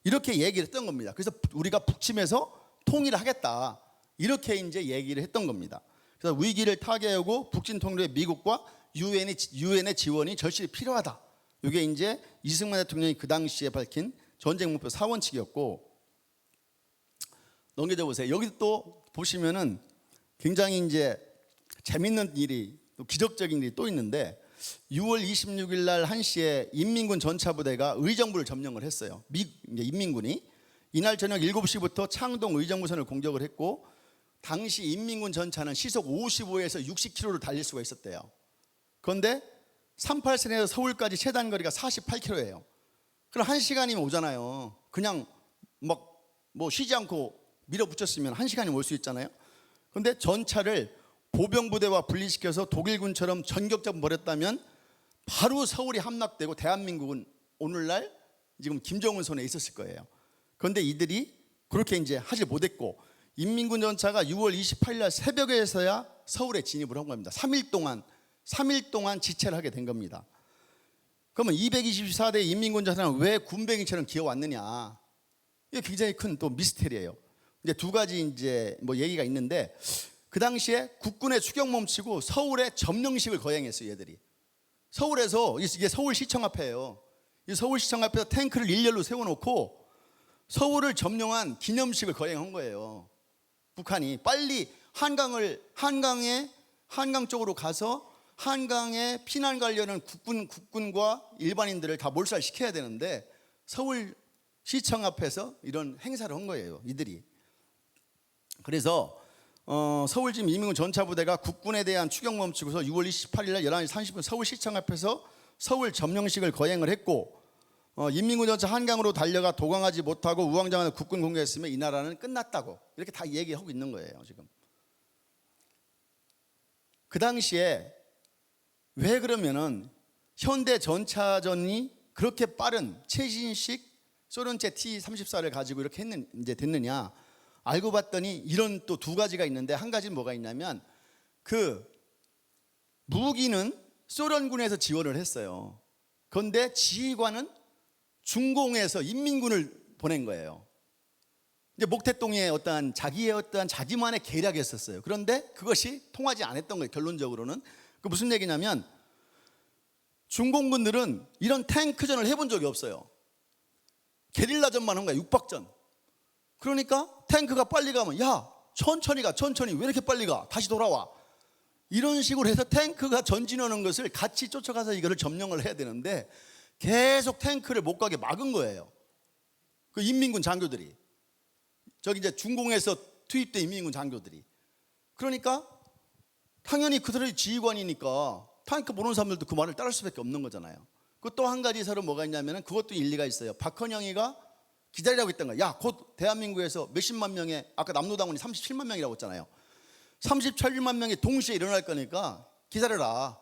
이렇게 얘기를 했던 겁니다. 그래서 우리가 북침해서 통일을 하겠다. 이렇게 이제 얘기를 했던 겁니다. 그래서 위기를 타개하고 북진 통일에 미국과 유엔의 지원이 절실히 필요하다. 이게 이제 이승만 대통령이 그 당시에 밝힌 전쟁 목표 4원칙이었고, 넘겨져 보세요. 여기 또 보시면은 굉장히 이제 재밌는 일이, 또 기적적인 일이 또 있는데 6월 26일 날 1시에 인민군 전차부대가 의정부를 점령을 했어요. 인민군이 이날 저녁 7시부터 창동 의정부선을 공격을 했고, 당시 인민군 전차는 시속 55에서 60km를 달릴 수가 있었대요. 그런데 38선에서 서울까지 최단 거리가 48km예요. 그럼 1시간이면 오잖아요. 그냥 막 뭐 쉬지 않고 밀어붙였으면 1시간이면 올 수 있잖아요. 그런데 전차를 보병부대와 분리시켜서 독일군처럼 전격전 벌였다면 바로 서울이 함락되고 대한민국은 오늘날 지금 김정은 손에 있었을 거예요. 그런데 이들이 그렇게 이제 하지 못했고, 인민군 전차가 6월 28일 날 새벽에서야 서울에 진입을 한 겁니다. 3일 동안 지체를 하게 된 겁니다. 그러면 224대 인민군 전차는 왜 군백인처럼 기어왔느냐? 이게 굉장히 큰 또 미스테리예요. 이제 두 가지 이제 뭐 얘기가 있는데, 그 당시에 국군의 추격 멈추고 서울에 점령식을 거행했어요. 얘들이 서울에서, 이게 서울시청 앞에예요. 이 서울시청 앞에서 탱크를 일렬로 세워놓고 서울을 점령한 기념식을 거행한 거예요. 북한이 빨리 한강 쪽으로 가서 한강에 피난 가려는 국군과 일반인들을 다 몰살시켜야 되는데 서울시청 앞에서 이런 행사를 한 거예요. 이들이. 그래서 서울지금 인민군 전차부대가 국군에 대한 추격 멈추고서 6월 28일 날 11시 30분 서울시청 앞에서 서울 점령식을 거행을 했고, 인민군 전차 한강으로 달려가 도강하지 못하고 우왕좌왕하는 국군 공격했으면 이 나라는 끝났다고 이렇게 다 얘기하고 있는 거예요. 지금 그 당시에 왜 그러면은 현대 전차전이 그렇게 빠른 최신식 소련제 T-34를 가지고 이렇게 이제 됐느냐? 알고 봤더니 이런 또 두 가지가 있는데, 한 가지는 뭐가 있냐면 그 무기는 소련군에서 지원을 했어요. 그런데 지휘관은 중공에서 인민군을 보낸 거예요. 이제 목태동의 자기만의 계략이었어요. 그런데 그것이 통하지 않았던 거예요. 결론적으로는 그 무슨 얘기냐면 중공군들은 이런 탱크전을 해본 적이 없어요. 게릴라전만 한 거야. 육박전. 그러니까 탱크가 빨리 가면 야 천천히 왜 이렇게 빨리 가, 다시 돌아와, 이런 식으로 해서 탱크가 전진하는 것을 같이 쫓아가서 이거를 점령을 해야 되는데 계속 탱크를 못 가게 막은 거예요. 그 인민군 장교들이, 저기 이제 중공에서 투입된 인민군 장교들이. 그러니까 당연히 그들의 지휘관이니까 탱크 보는 사람들도 그 말을 따를 수밖에 없는 거잖아요. 그 또 한 가지 서로 뭐가 있냐면 그것도 일리가 있어요. 박헌영이가 기다리라고 했던 거야. 야, 곧 대한민국에서 몇십만 명의, 아까 남로당원이 37만 명이라고 했잖아요. 37만 명이 동시에 일어날 거니까 기다려라.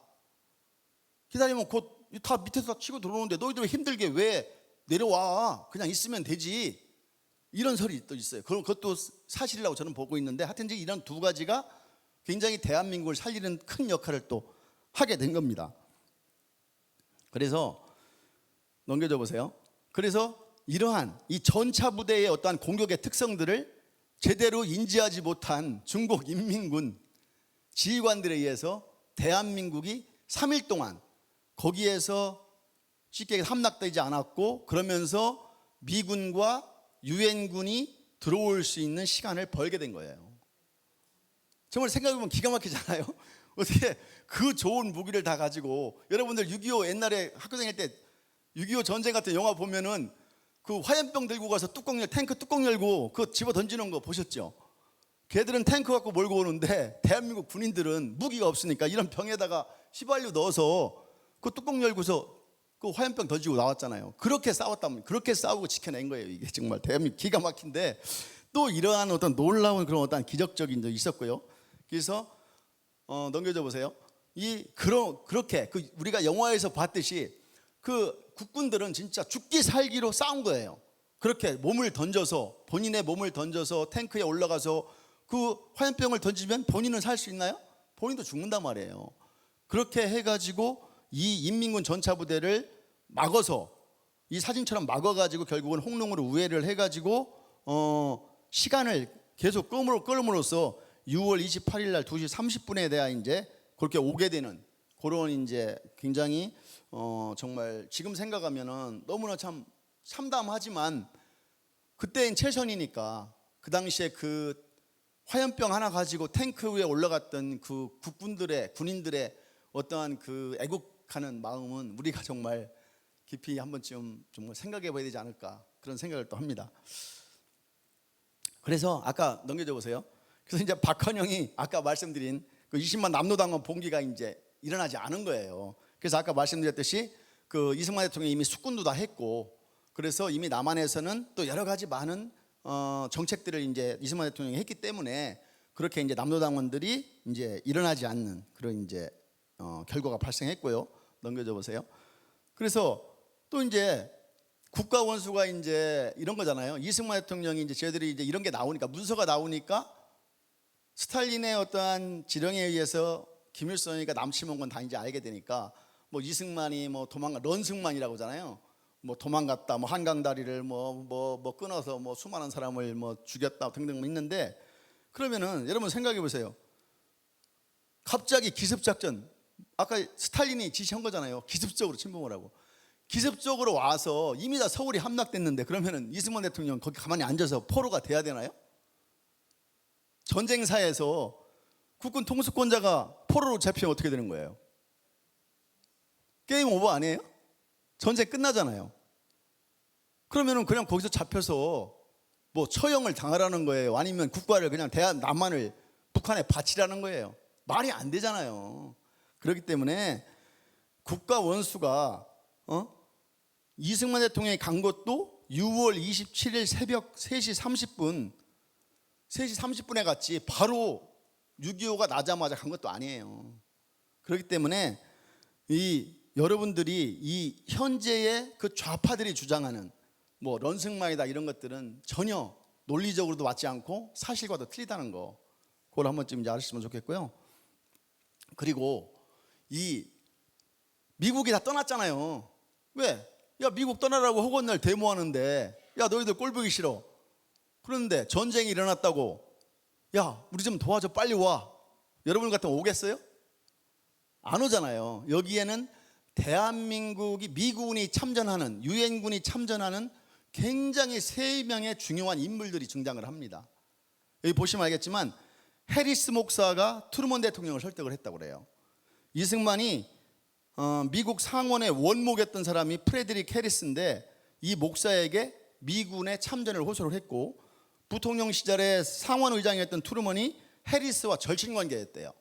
기다리면 곧 다 밑에서 다 치고 들어오는데 너희들 힘들게 왜 내려와? 그냥 있으면 되지. 이런 설이 또 있어요. 그것도 사실이라고 저는 보고 있는데, 하여튼 이런 두 가지가 굉장히 대한민국을 살리는 큰 역할을 또 하게 된 겁니다. 그래서 넘겨줘 보세요. 그래서 이러한 이 전차 부대의 어떠한 공격의 특성들을 제대로 인지하지 못한 중국 인민군 지휘관들에 의해서 대한민국이 3일 동안 거기에서 쉽게 함락되지 않았고, 그러면서 미군과 유엔군이 들어올 수 있는 시간을 벌게 된 거예요. 정말 생각해보면 기가 막히잖아요. 어떻게 그 좋은 무기를 다 가지고, 여러분들 6.25 옛날에 학교 다닐 때 6.25 전쟁 같은 영화 보면은 그 화염병 들고 가서 탱크 뚜껑 열고 그거 집어 던지는 거 보셨죠? 걔들은 탱크 갖고 몰고 오는데 대한민국 군인들은 무기가 없으니까 이런 병에다가 휘발유 넣어서 그 뚜껑 열고서 그 화염병 던지고 나왔잖아요. 그렇게 싸웠다면 그렇게 싸우고 지켜낸 거예요. 이게 정말 대한민국 기가 막힌데, 또 이러한 어떤 놀라운 그런 어떤 기적적인 적이 있었고요. 그래서 넘겨줘 보세요. 그렇게 우리가 영화에서 봤듯이 그 국군들은 진짜 죽기 살기로 싸운 거예요. 그렇게 몸을 던져서, 본인의 몸을 던져서 탱크에 올라가서 그 화염병을 던지면 본인은 살 수 있나요? 본인도 죽는단 말이에요. 그렇게 해가지고 이 인민군 전차부대를 막아서, 이 사진처럼 막아가지고 결국은 홍롱으로 우회를 해가지고 시간을 계속 끌음으로써 6월 28일 날 2시 30분에 대하 이제 그렇게 오게 되는 그런 이제 굉장히 정말 지금 생각하면은 너무나 참 참담하지만, 그때는 최선이니까 그 당시에 그 화염병 하나 가지고 탱크 위에 올라갔던 그 군인들의 어떠한 그 애국하는 마음은 우리가 정말 깊이 한 번쯤 정말 생각해 봐야 되지 않을까, 그런 생각을 또 합니다. 그래서 아까 넘겨줘 보세요. 그래서 이제 박헌영이 아까 말씀드린 그 20만 남로당원 봉기가 이제 일어나지 않은 거예요. 그래서 아까 말씀드렸듯이 그 이승만 대통령이 이미 숙군도 다 했고, 그래서 이미 남한에서는 또 여러 가지 많은 정책들을 이제 이승만 대통령이 했기 때문에 그렇게 이제 남로당원들이 이제 일어나지 않는 그런 이제 결과가 발생했고요. 넘겨줘 보세요. 그래서 또 이제 국가 원수가 이제 이런 거잖아요. 이승만 대통령이 이제 저희들이 이제 이런 게 나오니까, 문서가 나오니까 스탈린의 어떠한 지령에 의해서 김일성이가 남침한 건 다 이제 알게 되니까, 뭐 이승만이 뭐 런승만이라고 하잖아요. 뭐 도망갔다, 뭐 한강 다리를 뭐 끊어서 뭐 수많은 사람을 뭐 죽였다 등등 있는데, 그러면은 여러분 생각해 보세요. 갑자기 기습작전, 아까 스탈린이 지시한 거잖아요. 기습적으로 침공을 하고, 기습적으로 와서 이미 다 서울이 함락됐는데, 그러면은 이승만 대통령 거기 가만히 앉아서 포로가 돼야 되나요? 전쟁사에서 국군 통수권자가 포로로 잡히면 어떻게 되는 거예요? 게임 오버 아니에요? 전쟁 끝나잖아요. 그러면은 그냥 거기서 잡혀서 뭐 처형을 당하라는 거예요? 아니면 국가를 그냥 남한을 북한에 바치라는 거예요? 말이 안 되잖아요. 그렇기 때문에 국가 원수가 이승만 대통령이 간 것도 6월 27일 새벽 3시 30분에 갔지 바로 6.25가 나자마자 간 것도 아니에요. 그렇기 때문에 여러분들이 이 현재의 그 좌파들이 주장하는 뭐 런승만이다 이런 것들은 전혀 논리적으로도 맞지 않고 사실과도 틀리다는 거, 그걸 한 번쯤 이제 아셨으면 좋겠고요. 그리고 이 미국이 다 떠났잖아요. 왜? 야, 미국 떠나라고 허구날 데모하는데, 야, 너희들 꼴 보기 싫어. 그런데 전쟁이 일어났다고, 야, 우리 좀 도와줘, 빨리 와. 여러분 같으면 오겠어요? 안 오잖아요. 여기에는 대한민국이, 미군이 참전하는, 유엔군이 참전하는 굉장히 3명의 중요한 인물들이 등장을 합니다. 여기 보시면 알겠지만 해리스 목사가 트루먼 대통령을 설득을 했다고 그래요. 이승만이 미국 상원의 원목이었던 사람이 프레드릭 해리스인데, 이 목사에게 미군의 참전을 호소를 했고, 부통령 시절에 상원 의장이었던 트루먼이 해리스와 절친관계였대요.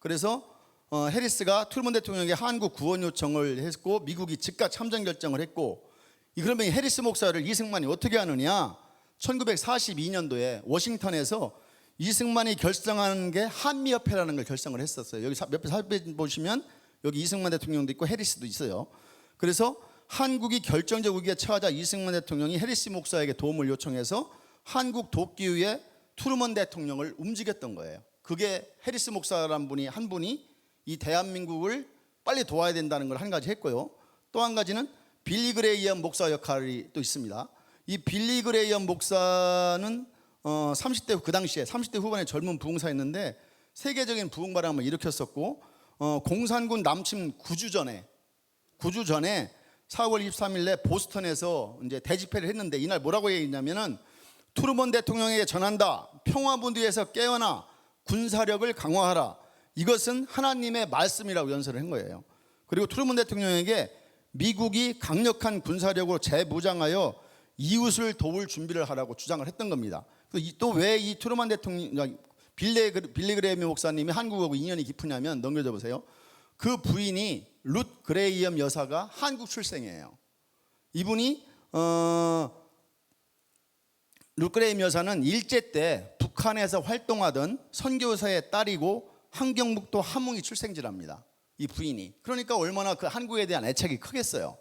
그래서 해리스가 트루먼 대통령에게 한국 구원 요청을 했고, 미국이 즉각 참전 결정을 했고, 그러면 해리스 목사를 이승만이 어떻게 하느냐? 1942년도에 워싱턴에서 이승만이 결성한 게 한미협회라는 걸 결성을 했었어요. 여기 옆에 살펴보시면 여기 이승만 대통령도 있고 해리스도 있어요. 그래서 한국이 결정적 위기에 처하자 이승만 대통령이 해리스 목사에게 도움을 요청해서 한국 돕기 위해 트루먼 대통령을 움직였던 거예요. 그게 해리스 목사라는 분이 한 분이 이 대한민국을 빨리 도와야 된다는 걸 한 가지 했고요. 또 한 가지는 빌리 그레이엄 목사 역할이 또 있습니다. 이 빌리 그레이엄 목사는 30대 그 당시에 30대 후반의 젊은 부흥사였는데 세계적인 부흥바람을 일으켰었고, 공산군 남침 9주 전에 4월 23일 내 보스턴에서 이제 대집회를 했는데, 이날 뭐라고 얘기했냐면은 트루먼 대통령에게 전한다. 평화무드에서 깨어나 군사력을 강화하라. 이것은 하나님의 말씀이라고 연설을 한 거예요. 그리고 트루먼 대통령에게 미국이 강력한 군사력으로 재무장하여 이웃을 도울 준비를 하라고 주장을 했던 겁니다. 또 왜 이 트루먼 대통령, 빌리 그레이엄 목사님이 한국하고 인연이 깊으냐면, 넘겨줘 보세요. 그 부인이 룻 그레이엄 여사가 한국 출생이에요. 이분이 룻 그레이엄 여사는 일제 때 북한에서 활동하던 선교사의 딸이고 함경북도 함흥이 출생지랍니다. 이 부인이. 그러니까 얼마나 그 한국에 대한 애착이 크겠어요.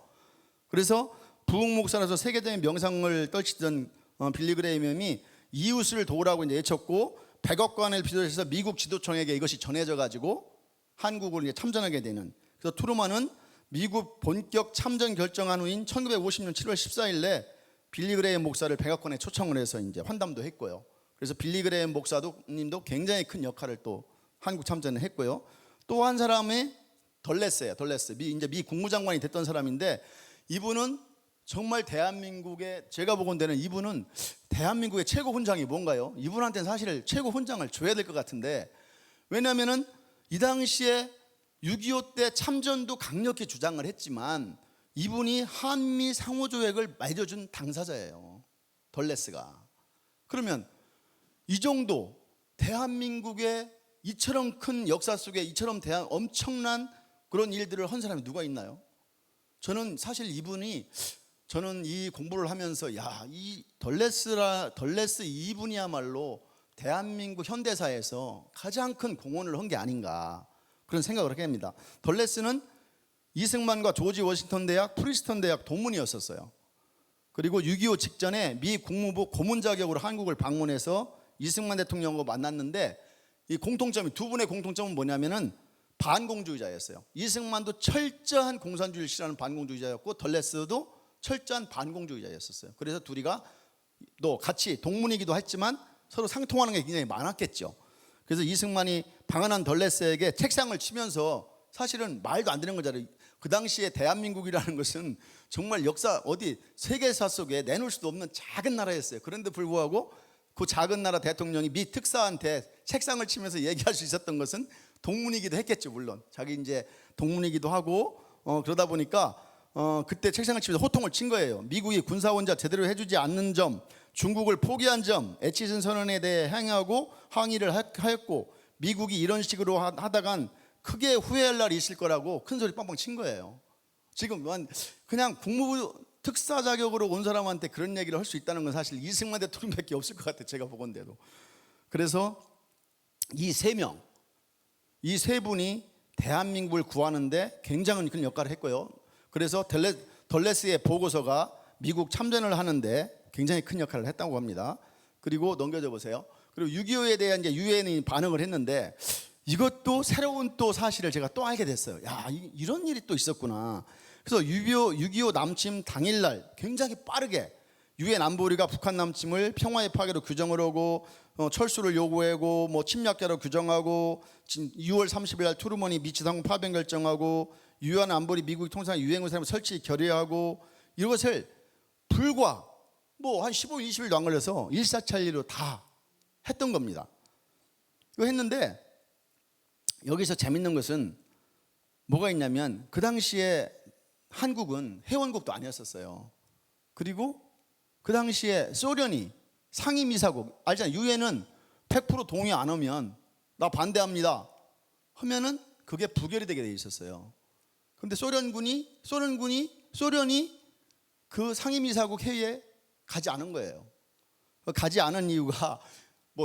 그래서 부흥 목사로서 세계적인 명성을 떨치던 빌리 그레이엄이 이웃을 도우라고 이제 외쳤고 100억 원을 비롯해서 미국 지도청에게 이것이 전해져 가지고 한국을 이제 참전하게 되는. 그래서 트루먼은 미국 본격 참전 결정한 후인 1950년 7월 14일에 빌리 그레이엄 목사를 백악관에 초청을 해서 이제 환담도 했고요. 그래서 빌리 그레이엄 목사님도 굉장히 큰 역할을 또 한국 참전을 했고요. 또 한 사람이 덜레스예요. 덜레스. 이제 미 국무장관이 됐던 사람인데 이분은 정말 대한민국의, 제가 보건대는 이분은 대한민국의 최고 훈장이 뭔가요? 이분한테는 사실 최고 훈장을 줘야 될 것 같은데, 왜냐하면은 이 당시에 6.25 때 참전도 강력히 주장을 했지만 이분이 한미 상호조약을 맺어준 당사자예요. 덜레스가. 그러면 이 정도 대한민국의 이처럼 큰 역사 속에 이처럼 엄청난 그런 일들을 한 사람이 누가 있나요? 저는 사실 이분이, 저는 이 공부를 하면서 이 덜레스 이분이야말로 대한민국 현대사에서 가장 큰 공헌을 한 게 아닌가 그런 생각을 하게 됩니다. 덜레스는 이승만과 조지 워싱턴 대학, 프리스턴 대학 동문이었었어요. 그리고 6.25 직전에 미 국무부 고문 자격으로 한국을 방문해서 이승만 대통령과 만났는데 이 공통점이, 두 분의 공통점은 뭐냐면은 반공주의자였어요. 이승만도 철저한 공산주의를 싫어하는 반공주의자였고 덜레스도 철저한 반공주의자였었어요. 그래서 둘이가 또 같이 동문이기도 했지만 서로 상통하는 게 굉장히 많았겠죠. 그래서 이승만이 방한한 덜레스에게 책상을 치면서, 사실은 말도 안 되는 거잖아요. 그 당시에 대한민국이라는 것은 정말 역사 어디 세계사 속에 내놓을 수도 없는 작은 나라였어요. 그런데 불구하고 그 작은 나라 대통령이 미 특사한테 책상을 치면서 얘기할 수 있었던 것은 동문이기도 했겠죠. 물론 자기 이제 동문이기도 하고 그러다 보니까 그때 책상을 치면서 호통을 친 거예요. 미국이 군사원자 제대로 해주지 않는 점, 중국을 포기한 점, 애치슨 선언에 대해 항의하고 항의를 하였고, 미국이 이런 식으로 하다간 크게 후회할 날이 있을 거라고 큰 소리 빵빵 친 거예요. 지금 그냥 국무부 특사 자격으로 온 사람한테 그런 얘기를 할 수 있다는 건 사실 이승만 대통령밖에 없을 것 같아요. 제가 보건대로. 그래서 이 세 분이 대한민국을 구하는데 굉장한 큰 역할을 했고요. 그래서 덜레스의 보고서가 미국 참전을 하는데 굉장히 큰 역할을 했다고 합니다. 그리고 넘겨져 보세요. 그리고 6.25에 대한 이제 유엔이 반응을 했는데, 이것도 새로운 또 사실을 제가 또 알게 됐어요. 이런 일이 또 있었구나. 그래서 6.25 남침 당일날 굉장히 빠르게 유엔 안보리가 북한 남침을 평화의 파괴로 규정을 하고 철수를 요구하고 침략자로 규정하고, 6월 30일 날 트루먼이 미치상공 파병 결정하고, 유엔 안보리 미국이 통상 유엔군사람 설치 결의하고, 이것을 불과 한 15일 20일도 안 걸려서 일사천리로 다 했던 겁니다. 이거 했는데 여기서 재밌는 것은 뭐가 있냐면, 그 당시에 한국은 회원국도 아니었었어요. 그리고 그 당시에 소련이 상임이사국, 알잖아요. 유엔은 100% 동의 안 하면 나 반대합니다 하면은 그게 부결이 되게 돼 있었어요. 그런데 소련이 그 상임이사국 회의에 가지 않은 거예요. 가지 않은 이유가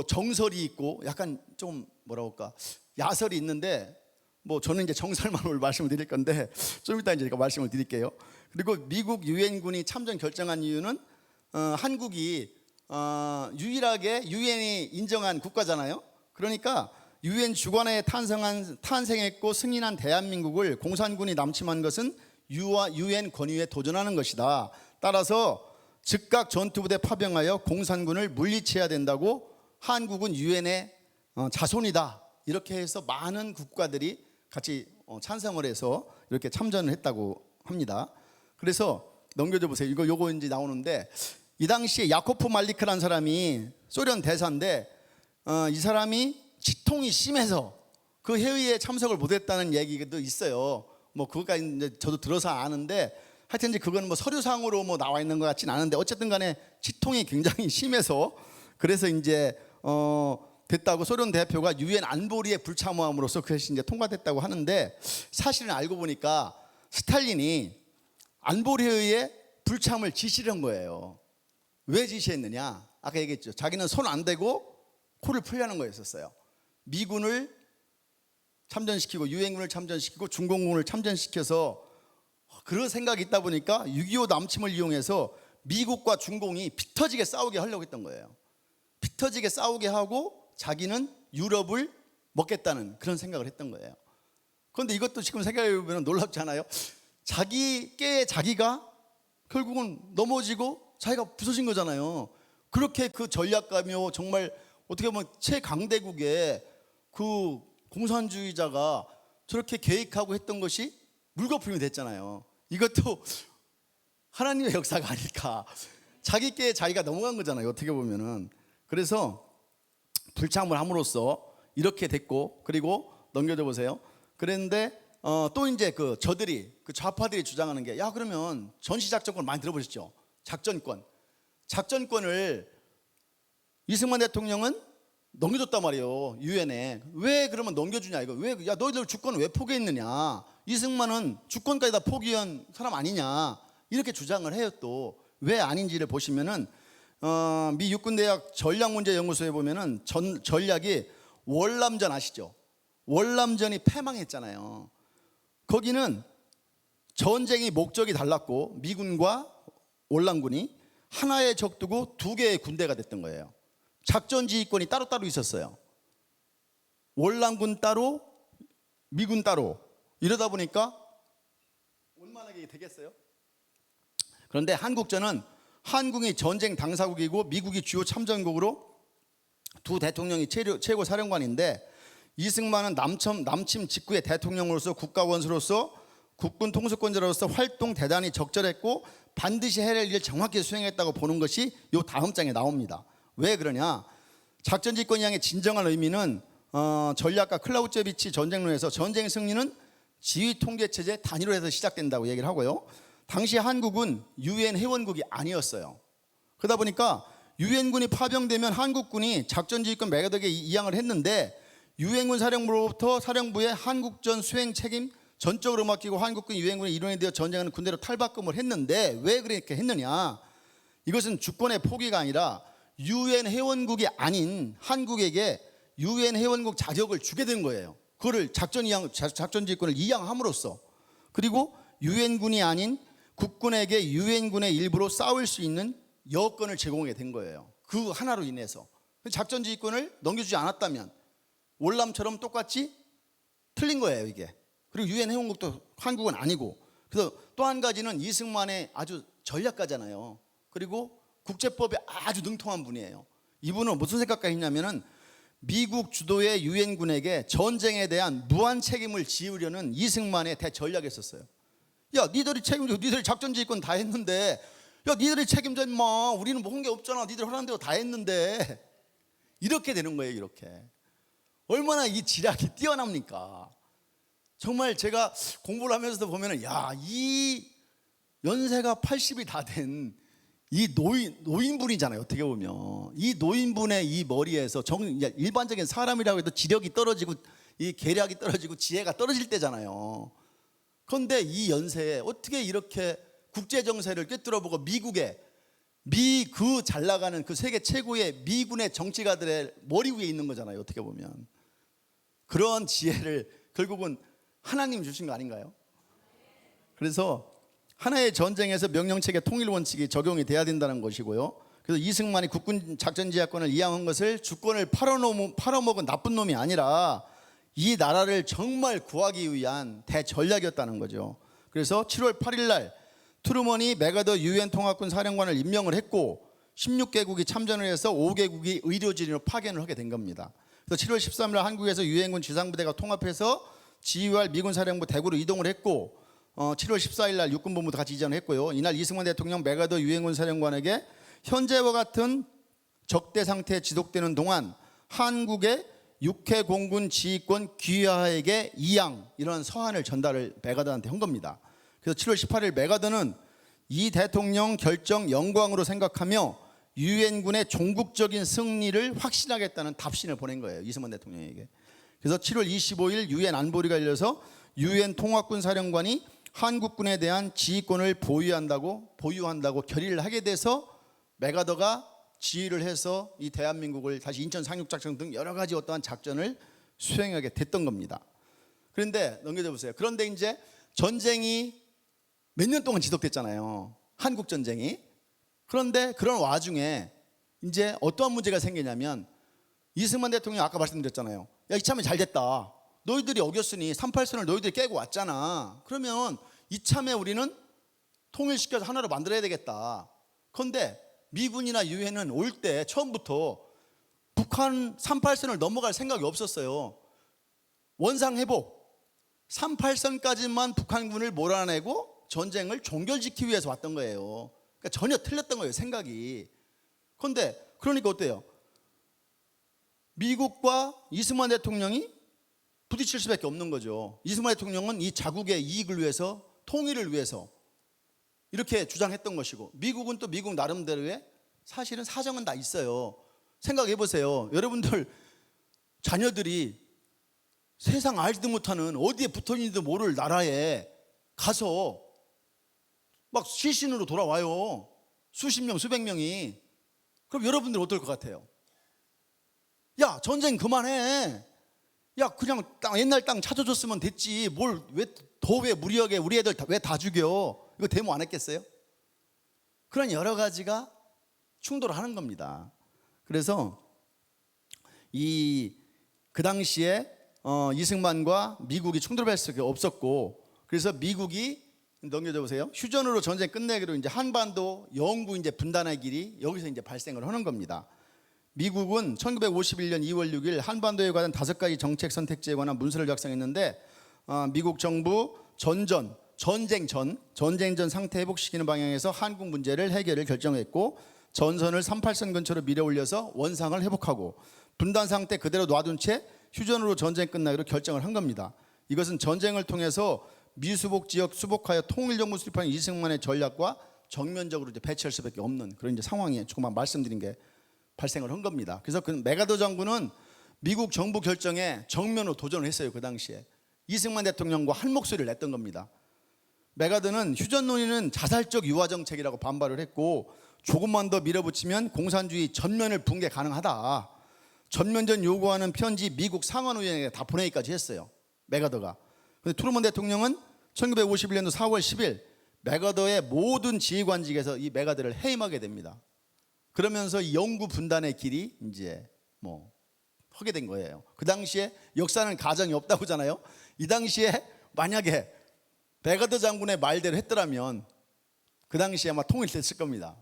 정설이 있고 약간 좀 야설이 있는데, 저는 이제 정설만 오늘 말씀을 드릴 건데 좀 이따 이제 제가 말씀을 드릴게요. 그리고 미국 유엔군이 참전 결정한 이유는 한국이 유일하게 유엔이 인정한 국가잖아요. 그러니까 유엔 주관에 탄생했고 승인한 대한민국을 공산군이 남침한 것은 유엔 권위에 도전하는 것이다. 따라서 즉각 전투부대 파병하여 공산군을 물리쳐야 된다고, 한국은 유엔의 자손이다. 이렇게 해서 많은 국가들이 같이 찬성을 해서 이렇게 참전을 했다고 합니다. 그래서 넘겨줘 보세요. 요거 이제 나오는데, 이 당시에 야코프 말리크라는 사람이 소련 대사인데 이 사람이 치통이 심해서 그 회의에 참석을 못했다는 얘기도 있어요. 그거까지 이제 저도 들어서 아는데, 하여튼 이제 그건 서류상으로 나와 있는 것 같진 않은데, 어쨌든 간에 치통이 굉장히 심해서, 그래서 이제 됐다고 소련 대표가 유엔 안보리에 불참함으로써 그것이 이제 통과됐다고 하는데, 사실은 알고 보니까 스탈린이 안보리에 불참을 지시를 한 거예요. 왜 지시했느냐? 아까 얘기했죠. 자기는 손 안 대고 코를 풀려는 거였었어요. 미군을 참전시키고 유엔군을 참전시키고 중공군을 참전시켜서 그런 생각이 있다 보니까 6.25 남침을 이용해서 미국과 중공이 피 터지게 싸우게 하려고 했던 거예요. 피 터지게 싸우게 하고 자기는 유럽을 먹겠다는 그런 생각을 했던 거예요. 그런데 이것도 지금 생각해보면 놀랍지 않아요? 자기 깨에 자기가 결국은 넘어지고 자기가 부서진 거잖아요. 그렇게 그 전략가며 정말 어떻게 보면 최강대국의 그 공산주의자가 저렇게 계획하고 했던 것이 물거품이 됐잖아요. 이것도 하나님의 역사가 아닐까. 자기 깨에 자기가 넘어간 거잖아요, 어떻게 보면은. 그래서 불참을 함으로써 이렇게 됐고, 그리고 넘겨져 보세요. 그런데 또 이제 그 좌파들이 주장하는 게, 야 그러면 전시작전권 많이 들어보셨죠? 작전권을 이승만 대통령은 넘겨줬단 말이에요, 유엔에. 왜 그러면 넘겨주냐 이거. 왜, 야 너희들 주권을 왜 포기했느냐, 이승만은 주권까지 다 포기한 사람 아니냐, 이렇게 주장을 해요. 또 왜 아닌지를 보시면은 미 육군대학 전략문제연구소에 보면은 전략이 월남전 아시죠? 월남전이 패망했잖아요. 거기는 전쟁이 목적이 달랐고 미군과 월남군이 하나의 적 두고 두 개의 군대가 됐던 거예요. 작전 지휘권이 따로따로 있었어요. 월남군 따로 미군 따로. 이러다 보니까 원만하게 되겠어요? 그런데 한국전은 한국이 전쟁 당사국이고 미국이 주요 참전국으로 두 대통령이 최고 사령관인데, 이승만은 남침 직후의 대통령으로서 국가원수로서 국군 통수권자로서 활동 대단히 적절했고 반드시 해야 할 일을 정확히 수행했다고 보는 것이 요 다음 장에 나옵니다. 왜 그러냐? 작전지휘권 이양의 진정한 의미는 전략가 클라우제비치 전쟁론에서 전쟁 승리는 지휘 통제체제 단위로해서 시작된다고 얘기를 하고요. 당시 한국은 유엔 회원국이 아니었어요. 그러다 보니까 유엔군이 파병되면 한국군이 작전지휘권 매각에 이양을 했는데, 유엔군 사령부로부터 사령부의 한국전 수행 책임 전적으로 맡기고 한국군이 유엔군의 일원이 되어 전쟁하는 군대로 탈바꿈을 했는데, 왜 그렇게 했느냐? 이것은 주권의 포기가 아니라 유엔 회원국이 아닌 한국에게 유엔 회원국 자격을 주게 된 거예요. 그거를 작전지휘권을 이양함으로써. 그리고 유엔군이 아닌 국군에게 유엔군의 일부로 싸울 수 있는 여건을 제공하게 된 거예요. 그 하나로 인해서. 작전지휘권을 넘겨주지 않았다면 월남처럼 똑같이 틀린 거예요, 이게. 그리고 유엔 회원국도 한국은 아니고. 그래서 또 한 가지는 이승만의 아주 전략가잖아요. 그리고 국제법에 아주 능통한 분이에요. 이분은 무슨 생각까지 했냐면은 미국 주도의 유엔군에게 전쟁에 대한 무한 책임을 지우려는 이승만의 대전략이었어요. 야 니들이 책임져, 니들이 작전지휘권 다 했는데, 야 니들이 책임져 임마, 우리는 뭐 한 게 없잖아, 니들 하라는 대로 다 했는데. 이렇게 되는 거예요. 이렇게 얼마나 이 지략이 뛰어납니까? 정말 제가 공부를 하면서도 보면은, 야 이 연세가 80이 다 된 이 노인분이잖아요. 어떻게 보면 이 노인분의 이 머리에서 일반적인 사람이라고 해도 지력이 떨어지고 이 계략이 떨어지고 지혜가 떨어질 때잖아요. 그런데 이 연세에 어떻게 이렇게 국제 정세를 꿰뚫어보고 미국의 그 잘 나가는 그 세계 최고의 미군의 정치가들의 머리 위에 있는 거잖아요. 어떻게 보면 그런 지혜를 결국은 하나님 주신 거 아닌가요? 그래서 하나의 전쟁에서 명령체계 통일 원칙이 적용이 돼야 된다는 것이고요. 그래서 이승만이 국군 작전지휘권을 이양한 것을 주권을 팔아먹은 나쁜 놈이 아니라 이 나라를 정말 구하기 위한 대전략이었다는 거죠. 그래서 7월 8일 날 트루먼이 맥아더 유엔 통합군 사령관을 임명을 했고 16개국이 참전을 해서 5개국이 의료진으로 파견을 하게 된 겁니다. 그래서 7월 13일 날 한국에서 유엔군 지상부대가 통합해서 지휘할 미군 사령부 대구로 이동을 했고 7월 14일 날 육군본부도 같이 이전을 했고요. 이날 이승만 대통령 맥아더 유엔군 사령관에게 현재와 같은 적대 상태에 지속되는 동안 한국의 육해 공군 지휘권 귀하에게 이양, 이런 서한을 전달을 맥아더한테 한 겁니다. 그래서 7월 18일 맥아더는 이 대통령 결정 영광으로 생각하며 유엔군의 종국적인 승리를 확신하겠다는 답신을 보낸 거예요, 이승만 대통령에게. 그래서 7월 25일 유엔 안보리가 열려서 유엔 통합군 사령관이 한국군에 대한 지휘권을 보유한다고 결의를 하게 돼서 맥아더가 지휘를 해서 이 대한민국을 다시 인천 상륙작전 등 여러 가지 어떠한 작전을 수행하게 됐던 겁니다. 그런데 넘겨져 보세요. 그런데 이제 전쟁이 몇 년 동안 지속됐잖아요, 한국 전쟁이. 그런데 그런 와중에 이제 어떠한 문제가 생기냐면, 이승만 대통령이 아까 말씀드렸잖아요. 야, 이참에 잘 됐다. 너희들이 어겼으니 38선을 너희들이 깨고 왔잖아. 그러면 이참에 우리는 통일시켜서 하나로 만들어야 되겠다. 그런데 미군이나 유엔은 올 때 처음부터 북한 38선을 넘어갈 생각이 없었어요. 원상회복, 38선까지만 북한군을 몰아내고 전쟁을 종결시키기 위해서 왔던 거예요. 그러니까 전혀 틀렸던 거예요, 생각이. 그런데 그러니까 어때요? 미국과 이승만 대통령이 부딪힐 수밖에 없는 거죠. 이승만 대통령은 이 자국의 이익을 위해서, 통일을 위해서 이렇게 주장했던 것이고, 미국은 또 미국 나름대로의 사실은 사정은 다 있어요. 생각해 보세요. 여러분들 자녀들이 세상 알지도 못하는 어디에 붙어있는지도 모를 나라에 가서 막 시신으로 돌아와요. 수십 명, 수백 명이. 그럼 여러분들 어떨 것 같아요? 야, 전쟁 그만해. 야, 그냥 옛날 땅 찾아줬으면 됐지. 뭘 왜 무리하게 우리 애들 왜 다 죽여? 이거 데모 안 했겠어요? 그런 여러 가지가 충돌하는 겁니다. 그래서 그 당시에 이승만과 미국이 충돌할 수밖에 없었고, 그래서 미국이 넘겨져 보세요. 휴전으로 전쟁 끝내기로 이제 한반도 영구 이제 분단의 길이 여기서 이제 발생을 하는 겁니다. 미국은 1951년 2월 6일 한반도에 관한 5가지 정책 선택지에 관한 문서를 작성했는데, 미국 정부 전쟁 전 상태 회복시키는 방향에서 한국 문제를 해결을 결정했고, 전선을 38선 근처로 밀어 올려서 원상을 회복하고 분단 상태 그대로 놔둔 채 휴전으로 전쟁 끝나기로 결정을 한 겁니다. 이것은 전쟁을 통해서 미수복 지역 수복하여 통일정부 수립하는 이승만의 전략과 정면적으로 이제 배치할 수밖에 없는 그런 이제 상황이 조금만 말씀드린 게 발생을 한 겁니다. 그래서 그 맥아더 장군은 미국 정부 결정에 정면으로 도전을 했어요. 그 당시에 이승만 대통령과 한 목소리를 냈던 겁니다. 맥아더는 휴전 논의는 자살적 유화 정책이라고 반발을 했고, 조금만 더 밀어붙이면 공산주의 전면을 붕괴 가능하다. 전면전 요구하는 편지 미국 상원의원에게 다 보내기까지 했어요, 맥아더가. 그런데 트루먼 대통령은 1951년도 4월 10일 맥아더의 모든 지휘관직에서 이 맥아더를 해임하게 됩니다. 그러면서 이 영구 분단의 길이 이제 하게 된 거예요. 그 당시에 역사는 가정이 없다고 하잖아요. 이 당시에 만약에 맥아더 장군의 말대로 했더라면 그 당시에 아마 통일됐을 겁니다.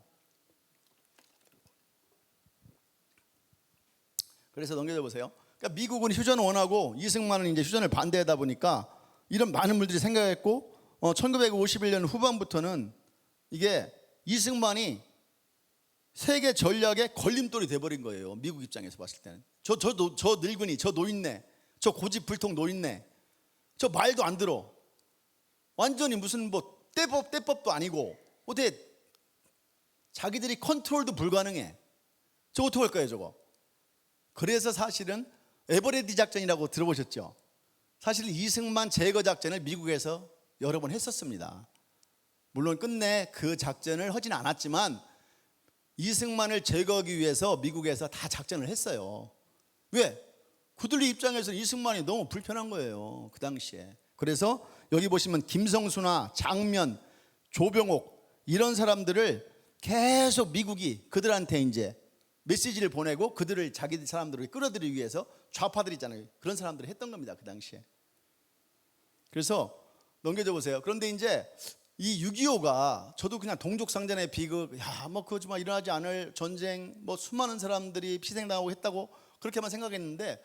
그래서 넘겨져 보세요. 그러니까 미국은 휴전을 원하고 이승만은 이제 휴전을 반대하다 보니까 이런 많은 분들이 생각했고, 1951년 후반부터는 이게 이승만이 세계 전략의 걸림돌이 돼버린 거예요. 미국 입장에서 봤을 때는 저 늙은이, 저 노인네, 저 고집불통 노인네, 저 말도 안 들어. 완전히 무슨 떼법도 아니고 어떻게 자기들이 컨트롤도 불가능해. 저거 어떻게 할 거예요, 저거? 그래서 사실은 에버레디 작전이라고 들어보셨죠? 사실 이승만 제거 작전을 미국에서 여러 번 했었습니다. 물론 끝내 그 작전을 하지는 않았지만 이승만을 제거하기 위해서 미국에서 다 작전을 했어요. 왜? 그들 입장에서 이승만이 너무 불편한 거예요, 그 당시에. 그래서 여기 보시면 김성수나 장면, 조병옥 이런 사람들을 계속 미국이 그들한테 이제 메시지를 보내고 그들을 자기 사람들을 끌어들이기 위해서 좌파들 있잖아요, 그런 사람들을 했던 겁니다, 그 당시에. 그래서 넘겨져 보세요. 그런데 이제 이 6.25가 저도 그냥 동족상전의 비극, 그거 일어나지 않을 전쟁, 수많은 사람들이 희생당하고 했다고 그렇게만 생각했는데,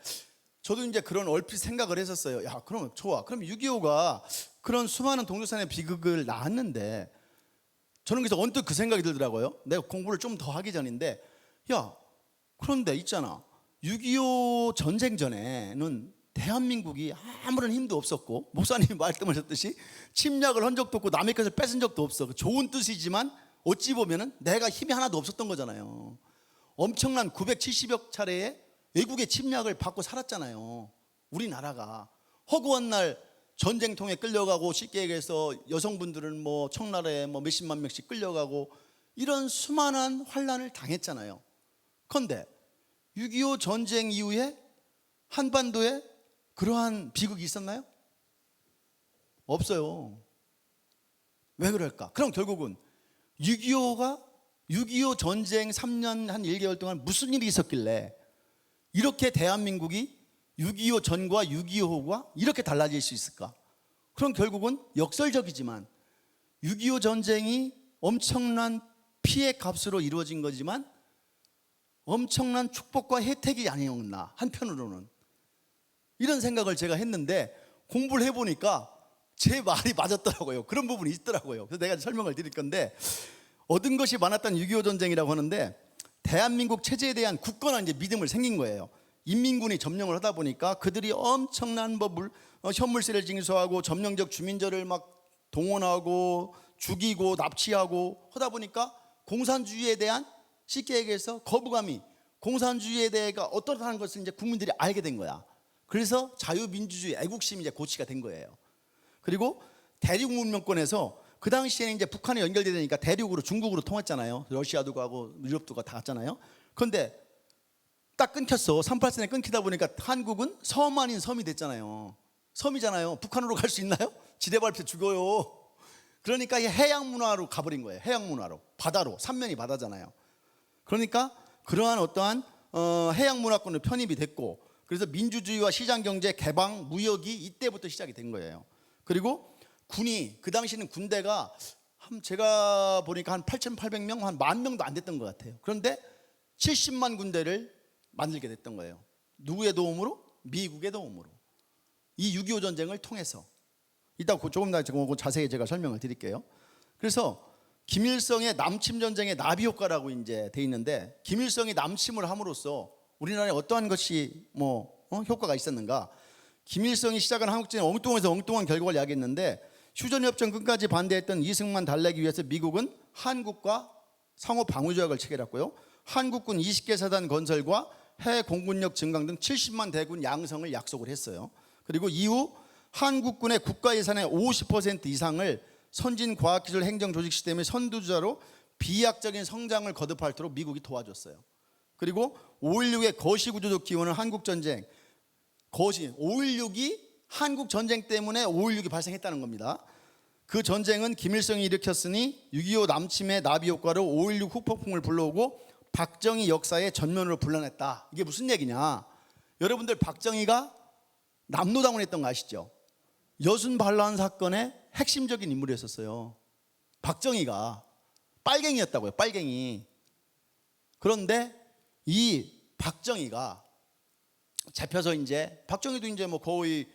저도 이제 그런 얼핏 생각을 했었어요. 그럼 좋아. 그럼 6.25가 그런 수많은 동족상전의 비극을 낳았는데, 저는 그래서 언뜻 그 생각이 들더라고요. 내가 공부를 좀 더 하기 전인데, 그런데 있잖아, 6.25 전쟁 전에는 대한민국이 아무런 힘도 없었고, 목사님이 말씀하셨듯이 침략을 한 적도 없고 남의 것을 뺏은 적도 없어. 좋은 뜻이지만 어찌 보면은 내가 힘이 하나도 없었던 거잖아요. 엄청난 970여 차례의 외국의 침략을 받고 살았잖아요. 우리나라가 허구한 날 전쟁통에 끌려가고, 쉽게 얘기해서 여성분들은 뭐 청나라에 뭐 몇십만 명씩 끌려가고 이런 수많은 환란을 당했잖아요. 그런데 6.25 전쟁 이후에 한반도에 그러한 비극이 있었나요? 없어요. 왜 그럴까? 그럼 결국은 6.25 전쟁 3년 한 1개월 동안 무슨 일이 있었길래 이렇게 대한민국이 6.25 전과 6.25 후가 이렇게 달라질 수 있을까? 그럼 결국은 역설적이지만 6.25 전쟁이 엄청난 피해 값으로 이루어진 거지만 엄청난 축복과 혜택이 아니었나, 한편으로는. 이런 생각을 제가 했는데 공부를 해보니까 제 말이 맞았더라고요. 그런 부분이 있더라고요. 그래서 내가 설명을 드릴 건데, 얻은 것이 많았던 6.25 전쟁이라고 하는데 대한민국 체제에 대한 굳건한 이제 믿음을 생긴 거예요. 인민군이 점령을 하다 보니까 그들이 엄청난 현물세를 징수하고 점령적 주민들을 막 동원하고 죽이고 납치하고 하다 보니까 공산주의에 대한, 쉽게 얘기해서 거부감이, 공산주의에 대해가 어떻다는 것을 이제 국민들이 알게 된 거야. 그래서 자유민주주의 애국심이 이제 고취가 된 거예요. 그리고 대륙 문명권에서 그 당시에는 이제 북한에 연결되니까 대륙으로 중국으로 통했잖아요. 러시아도 가고 유럽도 다 갔잖아요. 그런데 딱 끊겼어. 38선에 끊기다 보니까 한국은 섬 아닌 섬이 됐잖아요. 섬이잖아요. 북한으로 갈 수 있나요? 지뢰발표 죽어요. 그러니까 해양 문화로 가버린 거예요. 해양 문화로, 바다로, 삼면이 바다잖아요. 그러니까 그러한 어떠한 해양 문화권으로 편입이 됐고, 그래서 민주주의와 시장경제, 개방, 무역이 이때부터 시작이 된 거예요. 그리고 군이, 그 당시에는 군대가 제가 보니까 한 8,800명, 한 10,000명도 안 됐던 것 같아요. 그런데 70만 군대를 만들게 됐던 거예요. 누구의 도움으로? 미국의 도움으로. 이 6.25 전쟁을 통해서. 이따 조금 더 자세히 제가 설명을 드릴게요. 그래서 김일성의 남침 전쟁의 나비 효과라고 이제 돼 있는데, 김일성이 남침을 함으로써 우리나라에 어떠한 것이 효과가 있었는가? 김일성이 시작한 한국전쟁 엉뚱해서 엉뚱한 결과를 야기했는데, 휴전협정 끝까지 반대했던 이승만 달래기 위해서 미국은 한국과 상호 방위조약을 체결했고요. 한국군 20개 사단 건설과 해외 공군력 증강 등 70만 대군 양성을 약속을 했어요. 그리고 이후 한국군의 국가 예산의 50% 이상을 선진 과학기술 행정 조직 시스템의 선두주자로 비약적인 성장을 거듭할도록 미국이 도와줬어요. 그리고 5.16의 거시구조적 기원은 한국전쟁, 5.16이 한국전쟁 때문에 5.16이 발생했다는 겁니다. 그 전쟁은 김일성이 일으켰으니 6.25 남침의 나비 효과로 5.16 후폭풍을 불러오고 박정희 역사의 전면으로 불러냈다. 이게 무슨 얘기냐? 여러분들, 박정희가 남로당원 했던 거 아시죠? 여순 반란 사건의 핵심적인 인물이었어요. 박정희가 빨갱이였다고요. 빨갱이. 그런데 이 박정희가 잡혀서 이제, 박정희도 이제 거의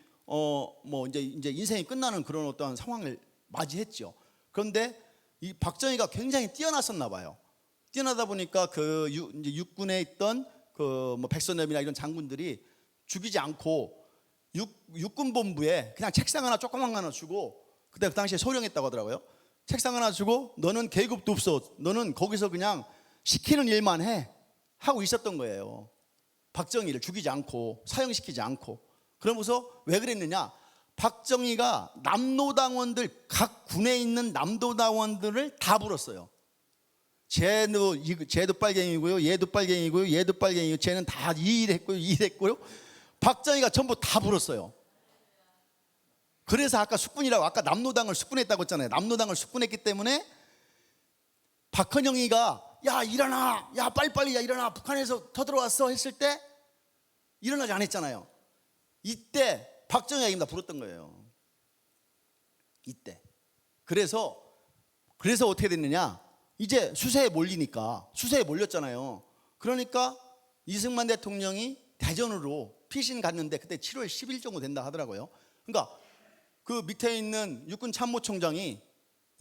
이제 인생이 끝나는 그런 어떠한 상황을 맞이했죠. 그런데 이 박정희가 굉장히 뛰어났었나 봐요. 뛰어나다 보니까 이제 육군에 있던 백선엽이나 이런 장군들이 죽이지 않고 육군본부에 그냥 책상 하나 조그만 거 하나 주고, 그때 그 당시에 소령했다고 하더라고요. 책상 하나 주고 너는 계급도 없어, 너는 거기서 그냥 시키는 일만 해 하고 있었던 거예요. 박정희를 죽이지 않고 사형시키지 않고. 그러면서 왜 그랬느냐? 박정희가 남로당원들, 각 군에 있는 남로당원들을 다 불었어요. 쟤도 빨갱이고요, 얘도 빨갱이고요, 얘도 빨갱이고, 쟤는 다 이 일 했고요, 이 일 했고요. 박정희가 전부 다 불었어요. 그래서 아까 남로당을 숙군했다고 했잖아요. 남로당을 숙군했기 때문에 박헌영이가 야 일어나, 야 빨리빨리, 야 일어나, 북한에서 터들어왔어 했을 때 일어나지 않았잖아요. 이때 박정희가 이긴다 불었던 거예요. 이때. 그래서 어떻게 됐느냐? 이제 수세에 몰렸잖아요. 그러니까 이승만 대통령이 대전으로 피신 갔는데 그때 7월 10일 정도 된다 하더라고요. 그러니까 그 밑에 있는 육군 참모총장이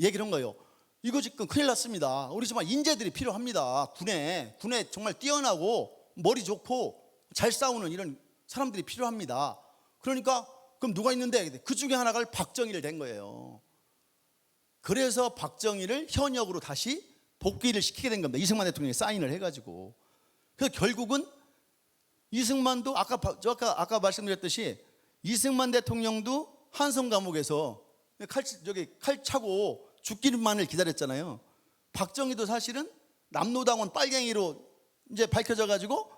얘기를 한 거예요. 이거 지금 큰일 났습니다. 우리 정말 인재들이 필요합니다. 군에 정말 뛰어나고 머리 좋고 잘 싸우는 이런 사람들이 필요합니다. 그러니까 그럼 누가 있는데? 그 중에 하나가 박정희를 된 거예요. 그래서 박정희를 현역으로 다시 복귀를 시키게 된 겁니다. 이승만 대통령이 사인을 해가지고. 그래서 결국은 이승만도 아까 말씀드렸듯이 이승만 대통령도 한성 감옥에서 칼 차고 죽기만을 기다렸잖아요. 박정희도 사실은 남로당원 빨갱이로 이제 밝혀져 가지고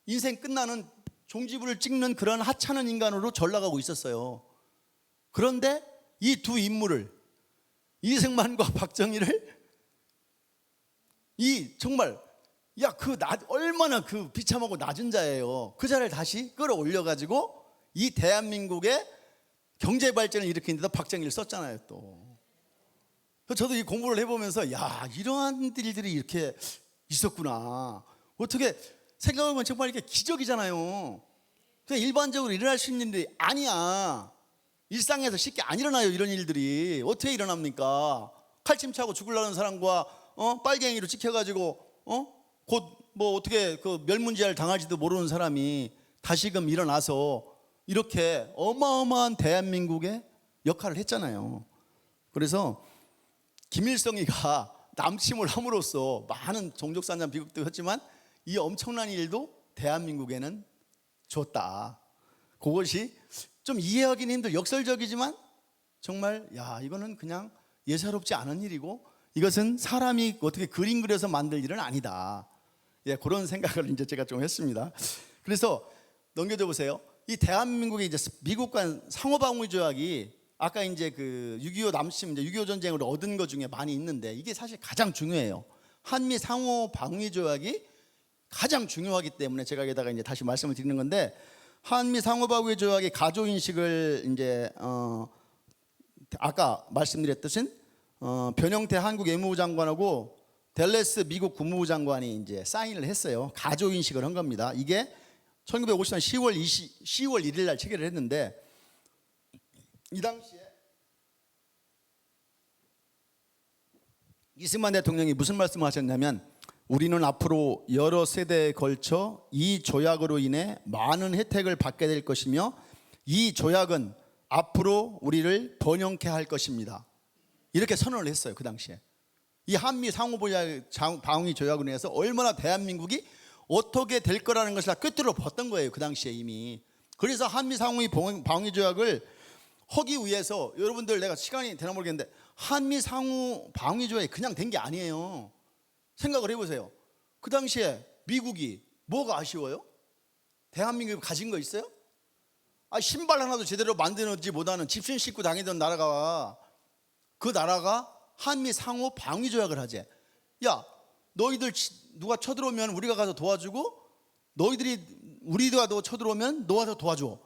인생 끝나는 종지부를 찍는 그런 하찮은 인간으로 전락하고 있었어요. 그런데 이 두 인물을, 이승만과 박정희를 정말 얼마나 비참하고 낮은 자예요. 그 자를 다시 끌어올려 가지고 이 대한민국의 경제 발전을 일으킨 데다 박정희를 썼잖아요. 또 저도 이 공부를 해보면서 이러한 일들이 이렇게 있었구나. 어떻게 생각해보면 정말 이렇게 기적이잖아요. 그냥 일반적으로 일어날 수 있는 일이 아니야. 일상에서 쉽게 안 일어나요. 이런 일들이 어떻게 일어납니까? 칼침차고 죽으려는 사람과 빨갱이로 찍혀가지고 곧 뭐 어떻게 그 멸문지할 당할지도 모르는 사람이 다시금 일어나서 이렇게 어마어마한 대한민국의 역할을 했잖아요. 그래서 김일성이가 남침을 함으로써 많은 종족산잔 비극도 했지만 이 엄청난 일도 대한민국에는 줬다. 그것이 좀 이해하기는 힘들, 역설적이지만 정말 이거는 그냥 예사롭지 않은 일이고 이것은 사람이 어떻게 그림 그려서 만들 일은 아니다. 그런 생각을 이제 제가 좀 했습니다. 그래서 넘겨줘 보세요. 이 대한민국의 이제 미국 간 상호방위 조약이 아까 이제 그 6.25 남침, 6.25 전쟁으로 얻은 것 중에 많이 있는데 이게 사실 가장 중요해요. 한미 상호방위 조약이 가장 중요하기 때문에 제가 여기다가 이제 다시 말씀을 드리는 건데, 한미 상호방위 조약의 가조인식을 이제 아까 말씀드렸듯이 변형태 한국 외무부 장관하고 델레스 미국 국무부 장관이 이제 사인을 했어요. 가조인식을 한 겁니다. 이게 1950년 10월 1일 날 체결을 했는데, 이 당시에 이승만 대통령이 무슨 말씀을 하셨냐면, 우리는 앞으로 여러 세대에 걸쳐 이 조약으로 인해 많은 혜택을 받게 될 것이며 이 조약은 앞으로 우리를 번영케 할 것입니다. 이렇게 선언을 했어요. 그 당시에 이 한미 상호방위 조약으로 인해서 얼마나 대한민국이 어떻게 될 거라는 것을 다 꿰뚫어 봤던 거예요. 그 당시에 이미. 그래서 한미 상호방위 조약을 하기 위해서, 여러분들 내가 시간이 되나 모르겠는데 한미 상호방위 조약이 그냥 된 게 아니에요. 생각을 해보세요. 그 당시에 미국이 뭐가 아쉬워요? 대한민국이 가진 거 있어요? 신발 하나도 제대로 만들지 못하는 집신 싣고 다니던 나라가, 그 나라가 한미 상호 방위 조약을 하재. 너희들 누가 쳐들어오면 우리가 가서 도와주고, 우리가 너 쳐들어오면 너가 더 도와줘.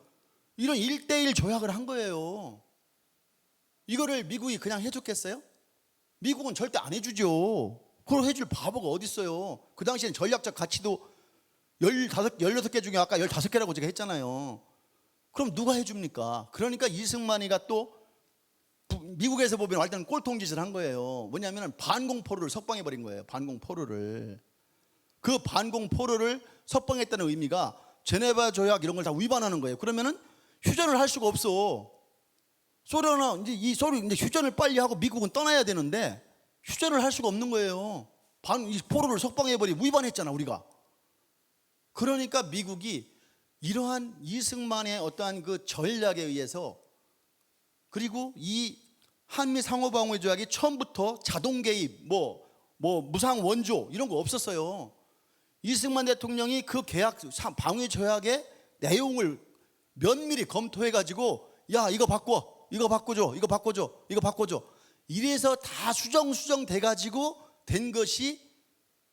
이런 1대1 조약을 한 거예요. 이거를 미국이 그냥 해줬겠어요? 미국은 절대 안 해주죠. 그걸 해줄 바보가 어디 있어요. 그 당시엔 전략적 가치도 16개 중에 아까 15개라고 제가 했잖아요. 그럼 누가 해줍니까? 그러니까 이승만이가 또 미국에서 보면 완전 꼴통짓을 한 거예요. 뭐냐면 반공포로를 석방해버린 거예요. 반공포로를. 그 반공포로를 석방했다는 의미가 제네바 조약 이런 걸 다 위반하는 거예요. 그러면은 휴전을 할 수가 없어. 소련은 이제 휴전을 빨리 하고 미국은 떠나야 되는데 휴전을 할 수가 없는 거예요. 이 포로를 석방해버리고 위반했잖아, 우리가. 그러니까 미국이 이러한 이승만의 어떠한 그 전략에 의해서, 그리고 이 한미 상호방위 조약이 처음부터 자동 개입, 무상 원조 이런 거 없었어요. 이승만 대통령이 그 계약 방위 조약의 내용을 면밀히 검토해가지고 이거 바꿔, 이거 바꿔줘, 이거 바꿔줘, 이거 바꿔줘. 이래서 다 수정 돼가지고 된 것이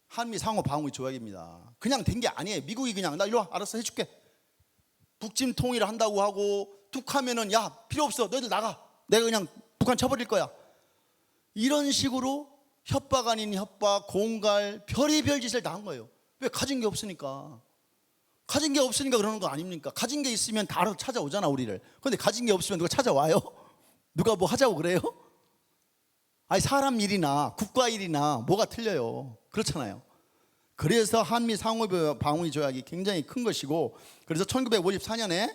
한미 상호방위 조약입니다. 그냥 된 게 아니에요. 미국이 그냥 나 이리 와, 알았어, 해줄게. 북침 통일을 한다고 하고 툭 하면은 필요 없어, 너희들 나가, 내가 그냥 북한 쳐버릴 거야. 이런 식으로 협박 아닌 협박, 공갈, 별의별 짓을 다 한 거예요. 왜? 가진 게 없으니까. 가진 게 없으니까 그러는 거 아닙니까? 가진 게 있으면 다 알아서 찾아오잖아, 우리를. 그런데 가진 게 없으면 누가 찾아와요? 누가 뭐 하자고 그래요? 사람 일이나 국가 일이나 뭐가 틀려요. 그렇잖아요. 그래서 한미 상호방위 조약이 굉장히 큰 것이고, 그래서 1954년에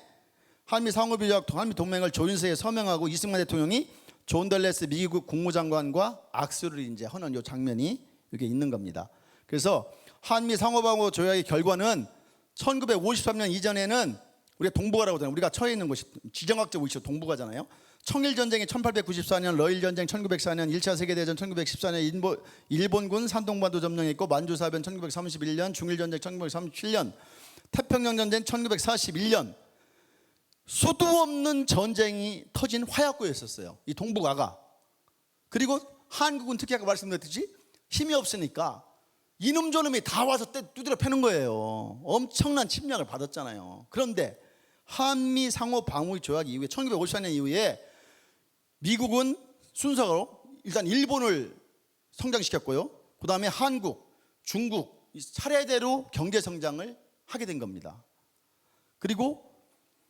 한미 상호방위 조약, 한미 동맹을 조인세에 서명하고 이승만 대통령이 존 델레스 미국 국무장관과 악수를 이제 하는 요 장면이 이게 있는 겁니다. 그래서 한미 상호방호 조약의 결과는 1953년 이전에는 우리가 동북아라고 하잖아요. 우리가 처해 있는 곳이 지정학적 위치로 동북아잖아요. 청일전쟁이 1894년, 러일전쟁 1904년, 1차 세계대전 1914년, 일본군 산동반도 점령했고, 만주사변 1931년, 중일전쟁 1937년, 태평양전쟁 1941년, 수도 없는 전쟁이 터진 화약고였었어요, 이 동북아가. 그리고 한국은 특히 아까 말씀드렸듯이 힘이 없으니까 이놈 저놈이 다 와서 두드려 패는 거예요. 엄청난 침략을 받았잖아요. 그런데 한미 상호 방위 조약 이후에 1954년 이후에 미국은 순서로 일단 일본을 성장시켰고요, 그 다음에 한국, 중국 차례대로 경제 성장을 하게 된 겁니다. 그리고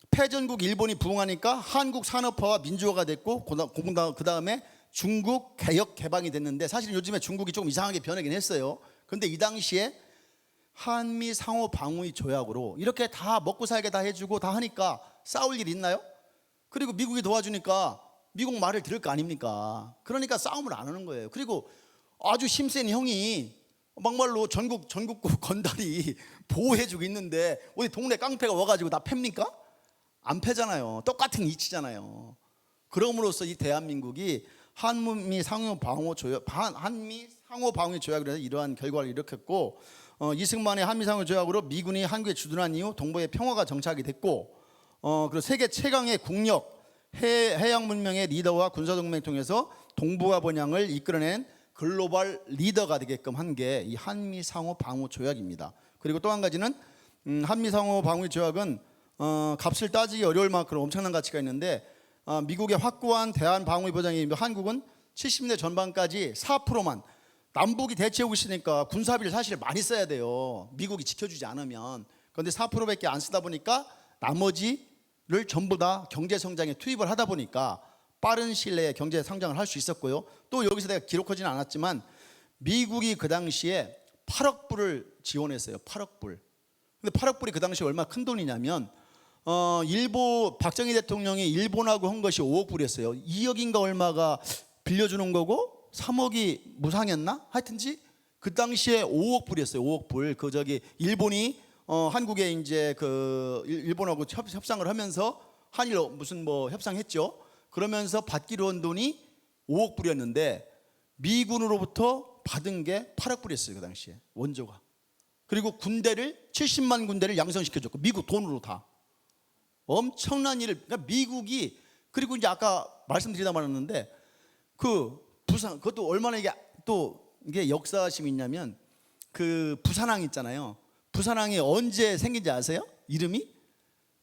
패전국 일본이 부흥하니까 한국 산업화와 민주화가 됐고, 그 다음에 중국 개혁 개방이 됐는데, 사실은 요즘에 중국이 조금 이상하게 변하긴 했어요. 그런데 이 당시에 한미 상호 방위 조약으로 이렇게 다 먹고 살게 다 해주고 다 하니까 싸울 일 있나요? 그리고 미국이 도와주니까 미국 말을 들을 거 아닙니까? 그러니까 싸움을 안 하는 거예요. 그리고 아주 힘센 형이 막말로 전국구 건달이 보호해주고 있는데 어디 동네 깡패가 와가지고 나 팹니까? 안 패잖아요. 똑같은 이치잖아요. 그럼으로써 이 대한민국이 한미 상호 방위 조약으로 해서 이러한 결과를 일으켰고, 이승만의 한미 상호 조약으로 미군이 한국에 주둔한 이후 동북아의 평화가 정착이 됐고, 그리고 세계 최강의 국력, 해양 문명의 리더와 군사동맹을 통해서 동북아 번영을 이끌어낸 글로벌 리더가 되게끔 한 게 이 한미 상호 방위 조약입니다. 그리고 또 한 가지는 한미 상호 방위 조약은 값을 따지기 어려울 만큼 엄청난 가치가 있는데, 미국의 확고한 대한 방위 보장이 한국은 70년대 전반까지 4%만, 남북이 대치하고 있으니까 군사비를 사실 많이 써야 돼요, 미국이 지켜주지 않으면. 그런데 4%밖에 안 쓰다 보니까 나머지를 전부 다 경제 성장에 투입을 하다 보니까 빠른 시일 내에 경제 성장을 할 수 있었고요. 또 여기서 내가 기록하지는 않았지만 미국이 그 당시에 8억 불을 지원했어요. 8억 불. 근데 8억 불이 그 당시에 얼마나 큰 돈이냐면, 박정희 대통령이 일본하고 한 것이 5억 불이었어요. 2억인가 얼마가 빌려주는 거고 3억이 무상이었나? 하여튼지 그 당시에 5억 불이었어요. 5억 불. 일본이 한국에 이제 일본하고 협상을 하면서 한일 무슨 협상했죠. 그러면서 받기로 한 돈이 5억 불이었는데 미군으로부터 받은 게 8억 불이었어요, 그 당시에 원조가. 그리고 70만 군대를 양성시켜줬고, 미국 돈으로 다. 엄청난 일을, 그러니까 미국이. 그리고 이제 아까 말씀드리다 말았는데 부산, 그것도 얼마나 이게 역사심이 있냐면, 부산항 있잖아요. 부산항이 언제 생긴지 아세요? 이름이?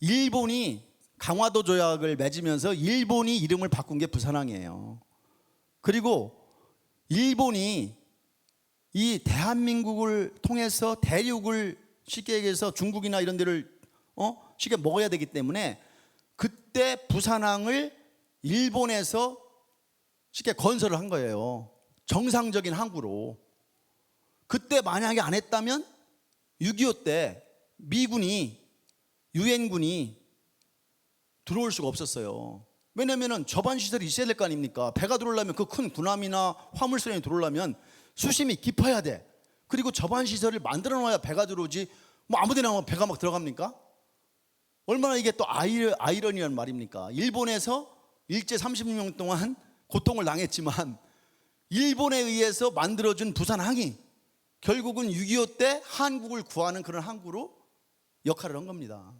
일본이 강화도 조약을 맺으면서 일본이 이름을 바꾼 게 부산항이에요. 그리고 일본이 이 대한민국을 통해서 대륙을 쉽게 얘기해서 중국이나 이런 데를 쉽게 먹어야 되기 때문에 그때 부산항을 일본에서 쉽게 건설을 한 거예요, 정상적인 항구로. 그때 만약에 안 했다면 6.25 때 미군이, 유엔군이 들어올 수가 없었어요. 왜냐면은 저반 시설이 있어야 될 거 아닙니까? 배가 들어오려면, 그 큰 군함이나 화물선이 들어오려면 수심이 깊어야 돼. 그리고 저반 시설을 만들어 놔야 배가 들어오지, 아무데나 배가 막 들어갑니까? 얼마나 이게 또 아이러니한 말입니까? 일본에서 일제 30년 동안 고통을 당했지만 일본에 의해서 만들어준 부산항이 결국은 6.25 때 한국을 구하는 그런 항구로 역할을 한 겁니다.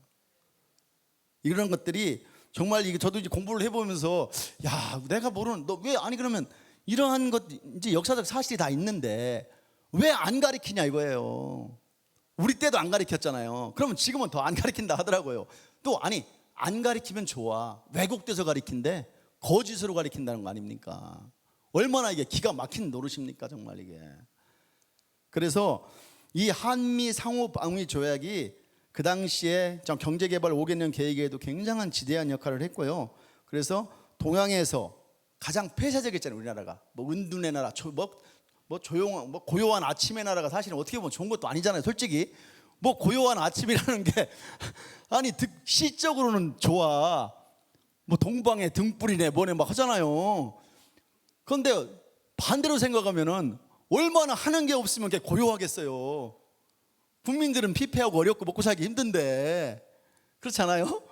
이런 것들이 정말, 이게 저도 이제 공부를 해보면서, 야, 내가 모르는, 너 왜 아니 그러면 이러한 것, 이제 역사적 사실이 다 있는데 왜 안 가르치냐 이거예요. 우리 때도 안 가르쳤잖아요. 그러면 지금은 더 안 가르친다 하더라고요. 또 아니, 안 가르치면 좋아, 왜곡돼서 가르친대, 거짓으로 가르친다는 거 아닙니까? 얼마나 이게 기가 막힌 노릇입니까, 정말 이게. 그래서 이 한미 상호 방위 조약이 그 당시에 경제개발 5개년 계획에도 굉장한 지대한 역할을 했고요. 그래서 동양에서 가장 폐쇄적이었잖아요, 우리나라가. 은둔의 나라, 조용한, 고요한 아침의 나라가 사실은 어떻게 보면 좋은 것도 아니잖아요, 솔직히. 고요한 아침이라는 게 아니, 시적으로는 좋아. 동방의 등불이네 뭐네 막 하잖아요. 그런데 반대로 생각하면은 얼마나 하는 게 없으면 이렇게 고요하겠어요. 국민들은 피폐하고 어렵고 먹고 살기 힘든데, 그렇지 않아요?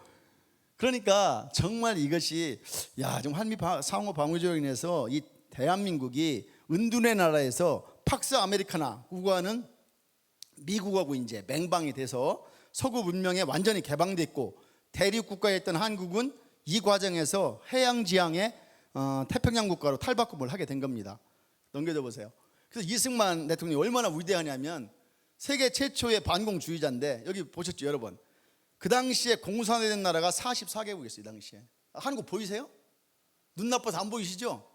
그러니까 정말 이것이 좀 한미 상호 방위적으로 인해서 이 대한민국이 은둔의 나라에서 팍스 아메리카나국가는 미국하고 이제 맹방이 돼서 서구 문명에 완전히 개방됐고, 대륙 국가였던 한국은 이 과정에서 해양 지향의 태평양 국가로 탈바꿈을 하게 된 겁니다. 넘겨줘 보세요. 그래서 이승만 대통령이 얼마나 위대하냐면 세계 최초의 반공주의자인데, 여기 보셨죠 여러분? 그 당시에 공산화된 나라가 44개국이었어요. 이 당시에. 한국 보이세요? 눈 나빠서 안 보이시죠?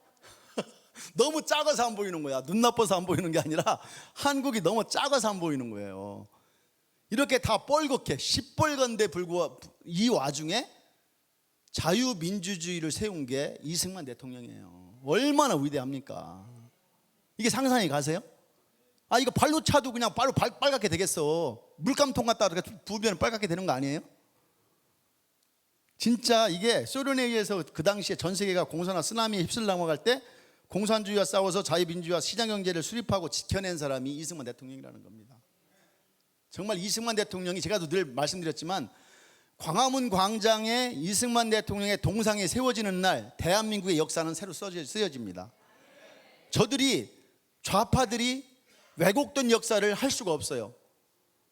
너무 작아서 안 보이는 거야. 눈 나빠서 안 보이는 게 아니라 한국이 너무 작아서 안 보이는 거예요. 이렇게 다 뻘겋게 시뻘건데 불구하고 이 와중에 자유민주주의를 세운 게 이승만 대통령이에요. 얼마나 위대합니까? 이게 상상이 가세요? 이거 발로 차도 그냥 바로 빨갛게 되겠어. 물감통 갖다 부으면 빨갛게 되는 거 아니에요? 진짜 이게 소련에 의해서 그 당시에 전 세계가 공산화 쓰나미에 휩쓸려 넘어갈 때 공산주의와 싸워서 자유민주주의와 시장경제를 수립하고 지켜낸 사람이 이승만 대통령이라는 겁니다. 정말 이승만 대통령이, 제가 늘 말씀드렸지만, 광화문 광장에 이승만 대통령의 동상이 세워지는 날 대한민국의 역사는 새로 쓰여집니다. 저들이, 좌파들이 왜곡된 역사를 할 수가 없어요.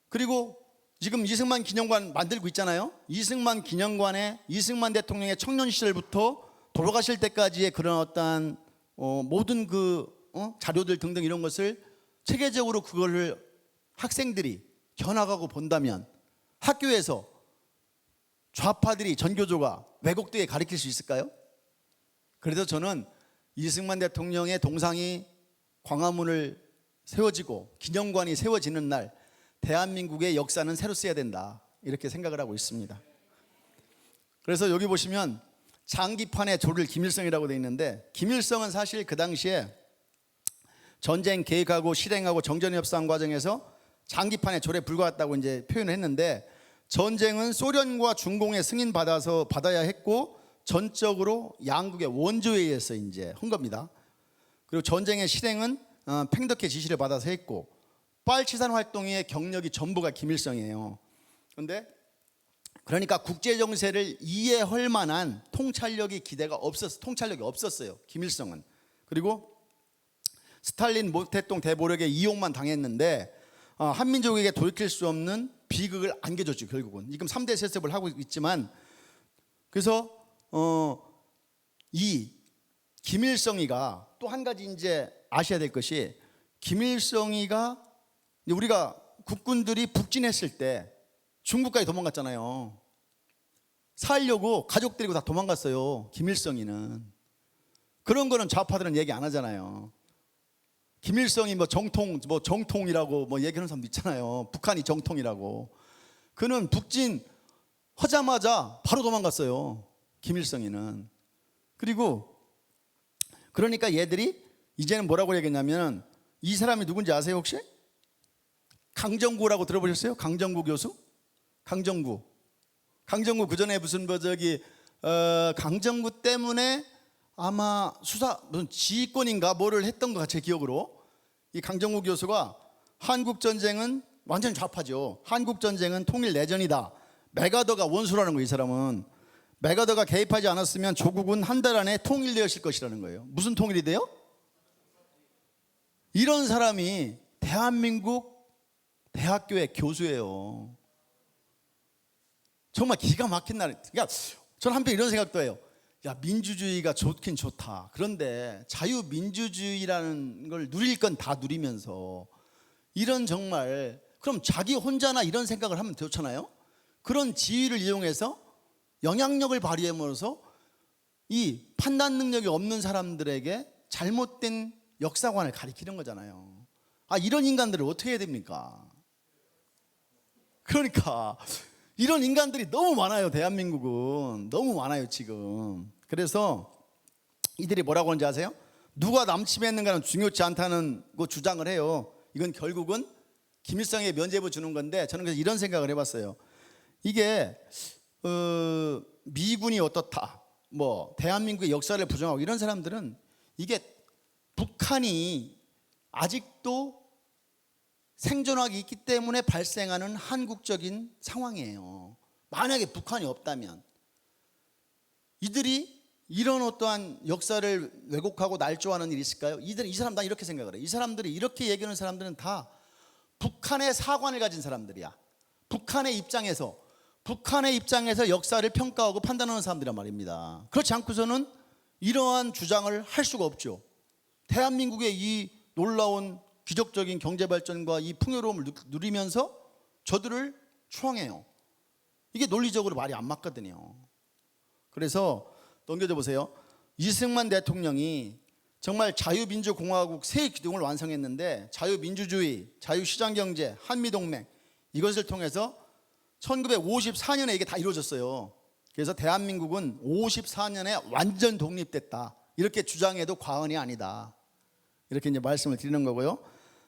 그리고 지금 이승만 기념관 만들고 있잖아요. 이승만 기념관에 이승만 대통령의 청년 시절부터 돌아가실 때까지의 그런 어떤 모든 자료들 등등 이런 것을 체계적으로 그거를 학생들이 견학하고 본다면 학교에서 좌파들이, 전교조가 왜곡되게 가르칠 수 있을까요? 그래서 저는 이승만 대통령의 동상이 광화문을 세워지고 기념관이 세워지는 날 대한민국의 역사는 새로 써야 된다, 이렇게 생각을 하고 있습니다. 그래서 여기 보시면 장기판의 조를 김일성이라고 되어 있는데, 김일성은 사실 그 당시에 전쟁 계획하고 실행하고 정전협상 과정에서 장기판의 조에 불과했다고 이제 표현을 했는데, 전쟁은 소련과 중공의 승인 받아야 했고 전적으로 양국의 원조에 의해서 이제 한 겁니다. 그리고 전쟁의 실행은 팽덕회 지시를 받아서 했고, 빨치산 활동의 경력이 전부가 김일성이에요. 그런데 그러니까 국제 정세를 이해할 만한 통찰력이 없었어요, 김일성은. 그리고 스탈린 모태동 대보력의 이용만 당했는데 한민족에게 돌이킬 수 없는 비극을 안겨줬죠, 결국은. 지금 3대 세습을 하고 있지만, 그래서 이 김일성이가 또 한 가지 이제 아셔야 될 것이, 김일성이가 우리가 국군들이 북진했을 때 중국까지 도망갔잖아요. 살려고 가족 데리고 다 도망갔어요, 김일성이는. 그런 거는 좌파들은 얘기 안 하잖아요. 김일성이 정통이라고 얘기하는 사람도 있잖아요. 북한이 정통이라고. 그는 북진 하자마자 바로 도망갔어요, 김일성이는. 그리고 그러니까 얘들이 이제는 뭐라고 얘기했냐면, 이 사람이 누군지 아세요 혹시? 강정구라고 들어보셨어요? 강정구 교수? 강정구 그 전에 무슨 강정구 때문에 아마 무슨 지휘권인가 뭐를 했던 것 같아요, 제 기억으로. 이 강정구 교수가 한국전쟁은 완전 좌파죠. 한국전쟁은 통일 내전이다, 맥아더가 원수라는 거예요. 이 사람은 맥아더가 개입하지 않았으면 조국은 한 달 안에 통일되었을 것이라는 거예요. 무슨 통일이 돼요? 이런 사람이 대한민국 대학교의 교수예요. 정말 기가 막힌 날. 그러니까 저는 한편 이런 생각도 해요. 민주주의가 좋긴 좋다. 그런데 자유민주주의라는 걸 누릴 건 다 누리면서 이런 정말, 그럼 자기 혼자나 이런 생각을 하면 좋잖아요. 그런 지위를 이용해서 영향력을 발휘함으로써 이 판단 능력이 없는 사람들에게 잘못된 역사관을 가리키는 거잖아요. 이런 인간들을 어떻게 해야 됩니까? 그러니까 이런 인간들이 너무 많아요, 대한민국은. 너무 많아요 지금. 그래서 이들이 뭐라고 하는지 아세요? 누가 남침했는가는 중요치 않다는 거 주장을 해요. 이건 결국은 김일성의 면죄부 주는 건데, 저는 그래서 이런 생각을 해봤어요. 이게 미군이 어떻다, 대한민국의 역사를 부정하고 이런 사람들은, 이게 북한이 아직도 생존하기 있기 때문에 발생하는 한국적인 상황이에요. 만약에 북한이 없다면 이들이 이런 어떠한 역사를 왜곡하고 날조하는 일이 있을까요? 이 사람 난 이렇게 생각을 해요. 이 사람들이 이렇게 얘기하는 사람들은 다 북한의 사관을 가진 사람들이야. 북한의 입장에서 역사를 평가하고 판단하는 사람들이란 말입니다. 그렇지 않고서는 이러한 주장을 할 수가 없죠. 대한민국의 이 놀라운 기적적인 경제발전과 이 풍요로움을 누리면서 저들을 추앙해요. 이게 논리적으로 말이 안 맞거든요. 그래서 넘겨줘 보세요. 이승만 대통령이 정말 자유민주공화국 새 기둥을 완성했는데 자유민주주의, 자유시장경제, 한미동맹 이것을 통해서 1954년에 이게 다 이루어졌어요. 그래서 대한민국은 54년에 완전 독립됐다 이렇게 주장해도 과언이 아니다 이렇게 이제 말씀을 드리는 거고요.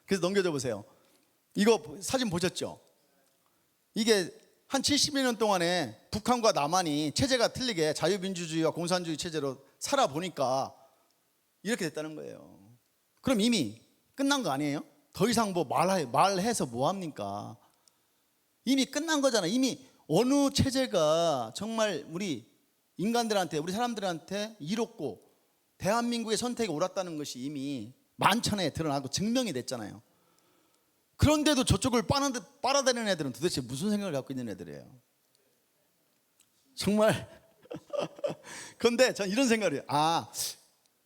그래서 넘겨줘 보세요. 이거 사진 보셨죠? 이게 한 70여 년 동안에 북한과 남한이 체제가 틀리게 자유민주주의와 공산주의 체제로 살아보니까 이렇게 됐다는 거예요. 그럼 이미 끝난 거 아니에요? 더 이상 뭐 말해서 뭐합니까? 이미 끝난 거잖아. 이미 어느 체제가 정말 우리 인간들한테, 우리 사람들한테 이롭고 대한민국의 선택이 옳았다는 것이 이미 만천하에 드러나고 증명이 됐잖아요. 그런데도 저쪽을 빨아대는 애들은 도대체 무슨 생각을 갖고 있는 애들이에요? 정말. 그런데 전 이런 생각을 해요.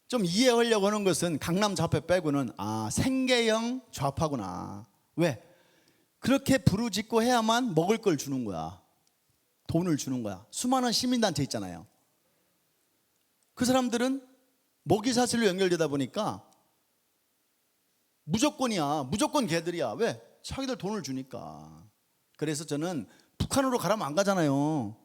좀 이해하려고 하는 것은 강남 좌파 빼고는 생계형 좌파구나. 왜? 그렇게 부르짖고 해야만 먹을 걸 주는 거야. 돈을 주는 거야. 수많은 시민단체 있잖아요. 그 사람들은 먹이사슬로 연결되다 보니까 무조건이야. 무조건 걔들이야. 왜? 자기들 돈을 주니까. 그래서 저는 북한으로 가라면 안 가잖아요.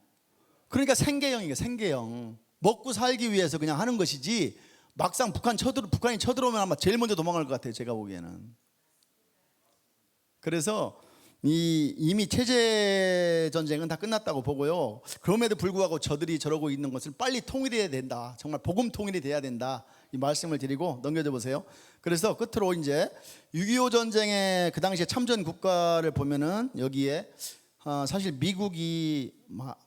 그러니까 생계형이에요. 생계형. 먹고 살기 위해서 그냥 하는 것이지 막상 북한이 쳐들어오면 아마 제일 먼저 도망갈 것 같아요. 제가 보기에는. 그래서 이미 체제 전쟁은 다 끝났다고 보고요. 그럼에도 불구하고 저들이 저러고 있는 것을 빨리 통일해야 된다. 정말 복음 통일이 돼야 된다. 이 말씀을 드리고 넘겨줘 보세요. 그래서 끝으로 이제 6.25 전쟁의 그 당시에 참전 국가를 보면은 여기에 사실 미국이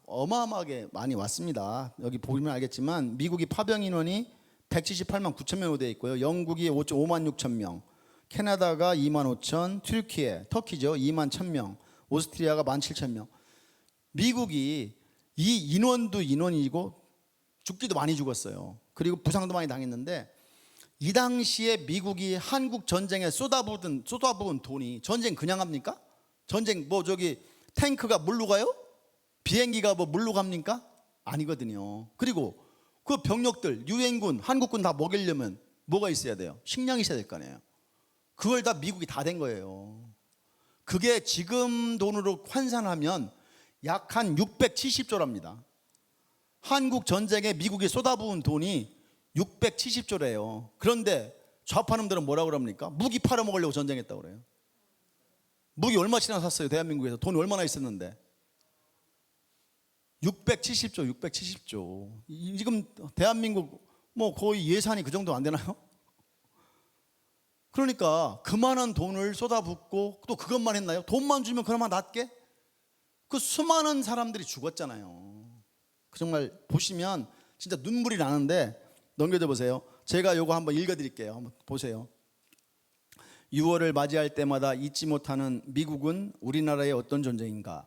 어마어마하게 많이 왔습니다. 여기 보면 알겠지만 미국이 파병 인원이 178만 9천 명으로 되어 있고요. 영국이 5만 6천 명, 캐나다가 2만 5천, 터키죠 2만 1,000명, 오스트리아가 1만 7천 명. 미국이 이 인원도 인원이고 죽기도 많이 죽었어요. 그리고 부상도 많이 당했는데 이 당시에 미국이 한국 전쟁에 쏟아부은 돈이, 전쟁 그냥 합니까? 전쟁 탱크가 물로 가요? 비행기가 물로 갑니까? 아니거든요. 그리고 그 병력들, 유엔군, 한국군 다 먹이려면 뭐가 있어야 돼요? 식량이 있어야 될 거 아니에요. 그걸 다 미국이 다 된 거예요. 그게 지금 돈으로 환산하면 약 한 670조랍니다. 한국 전쟁에 미국이 쏟아부은 돈이 670조래요. 그런데 좌파놈들은 뭐라고 그럽니까? 무기 팔아먹으려고 전쟁했다고 그래요. 무기 얼마치나 샀어요? 대한민국에서 돈이 얼마나 있었는데. 670조. 지금 대한민국 거의 예산이 그 정도 안 되나요? 그러니까 그만한 돈을 쏟아붓고 또 그것만 했나요? 돈만 주면 그나마 낫게? 그 수많은 사람들이 죽었잖아요. 정말 보시면 진짜 눈물이 나는데 넘겨줘 보세요. 제가 요거 한번 읽어드릴게요. 한번 보세요. 6월을 맞이할 때마다 잊지 못하는 미국은 우리나라의 어떤 존재인가?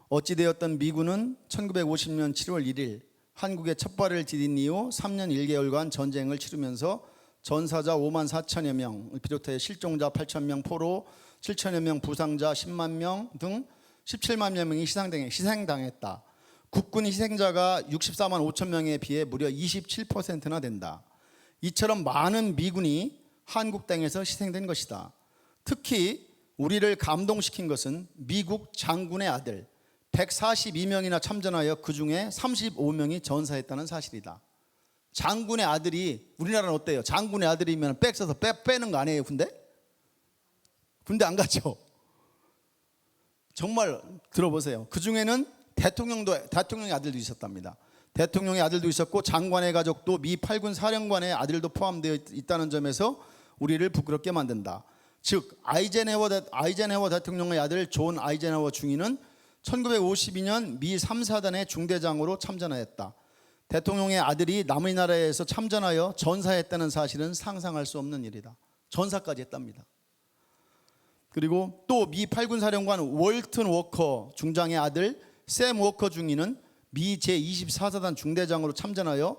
어찌되었던 미군은 1950년 7월 1일 한국에 첫 발을 디딘 이후 3년 1개월간 전쟁을 치르면서 전사자 5만 4천여 명을 비롯해 실종자 8천 명, 포로 7천여 명, 부상자 10만 명 등 17만여 명이 희생당했다. 국군 희생자가 64만 5천 명에 비해 무려 27%나 된다. 이처럼 많은 미군이 한국 땅에서 희생된 것이다. 특히 우리를 감동시킨 것은 미국 장군의 아들 142명이나 참전하여 그 중에 35명이 전사했다는 사실이다. 장군의 아들이, 우리나라는 어때요? 장군의 아들이면 백 써서 빼는 거 아니에요? 군대 안 가죠? 정말 들어보세요. 그 중에는 대통령의 아들도 있었답니다. 대통령의 아들도 있었고 장관의 가족도 미 8군 사령관의 아들도 포함되어 있다는 점에서 우리를 부끄럽게 만든다. 즉 아이젠하워 대통령의 아들 존 아이젠하워 중위는 1952년 미 3사단의 중대장으로 참전하였다. 대통령의 아들이 남의 나라에서 참전하여 전사했다는 사실은 상상할 수 없는 일이다. 전사까지 했답니다. 그리고 또 미 8군 사령관 월튼 워커 중장의 아들 샘 워커 중위는 미 제24사단 중대장으로 참전하여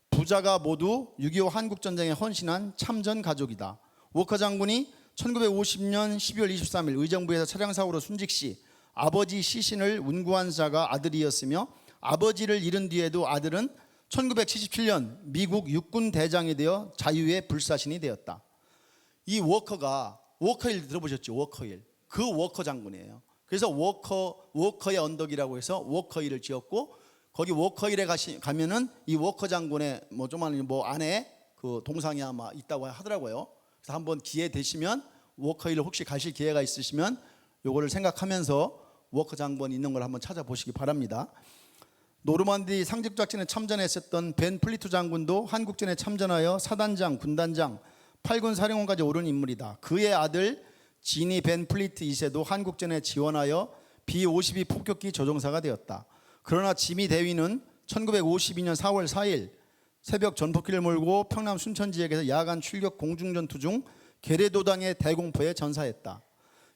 부자가 모두 6.25 한국전쟁에 헌신한 참전 가족이다. 워커 장군이 1950년 12월 23일 의정부에서 차량사고로 순직 시 아버지 시신을 운구한 자가 아들이었으며 이를 잃은 뒤에도 아들은 1977년 미국 육군 대장이 되어 자유의 불사신이 되었다. 이 워커일 들어보셨죠? 워커일. 그 워커 장군이에요. 그래서 워커의 언덕이라고 해서 워커일을 지었고, 거기 워커일에 가면은 이 워커 장군의 안에 그 동상이 아마 있다고 하더라고요. 그래서 한번 기회 되시면 워커일 혹시 가실 기회가 있으시면 요거를 생각하면서 워커 장군 있는 걸 한번 찾아보시기 바랍니다. 노르만디 상륙작전에 참전했었던 벤 플리투 장군도 한국전에 참전하여 사단장, 군단장, 8군 사령관까지 오른 인물이다. 그의 아들 지니 벤 플리트 2세도 한국전에 지원하여 B-52 폭격기 조종사가 되었다. 그러나 지미 대위는 1952년 4월 4일 새벽 전폭기를 몰고 평남 순천 지역에서 야간 출격 공중전투 중 게레도당의 대공포에 전사했다.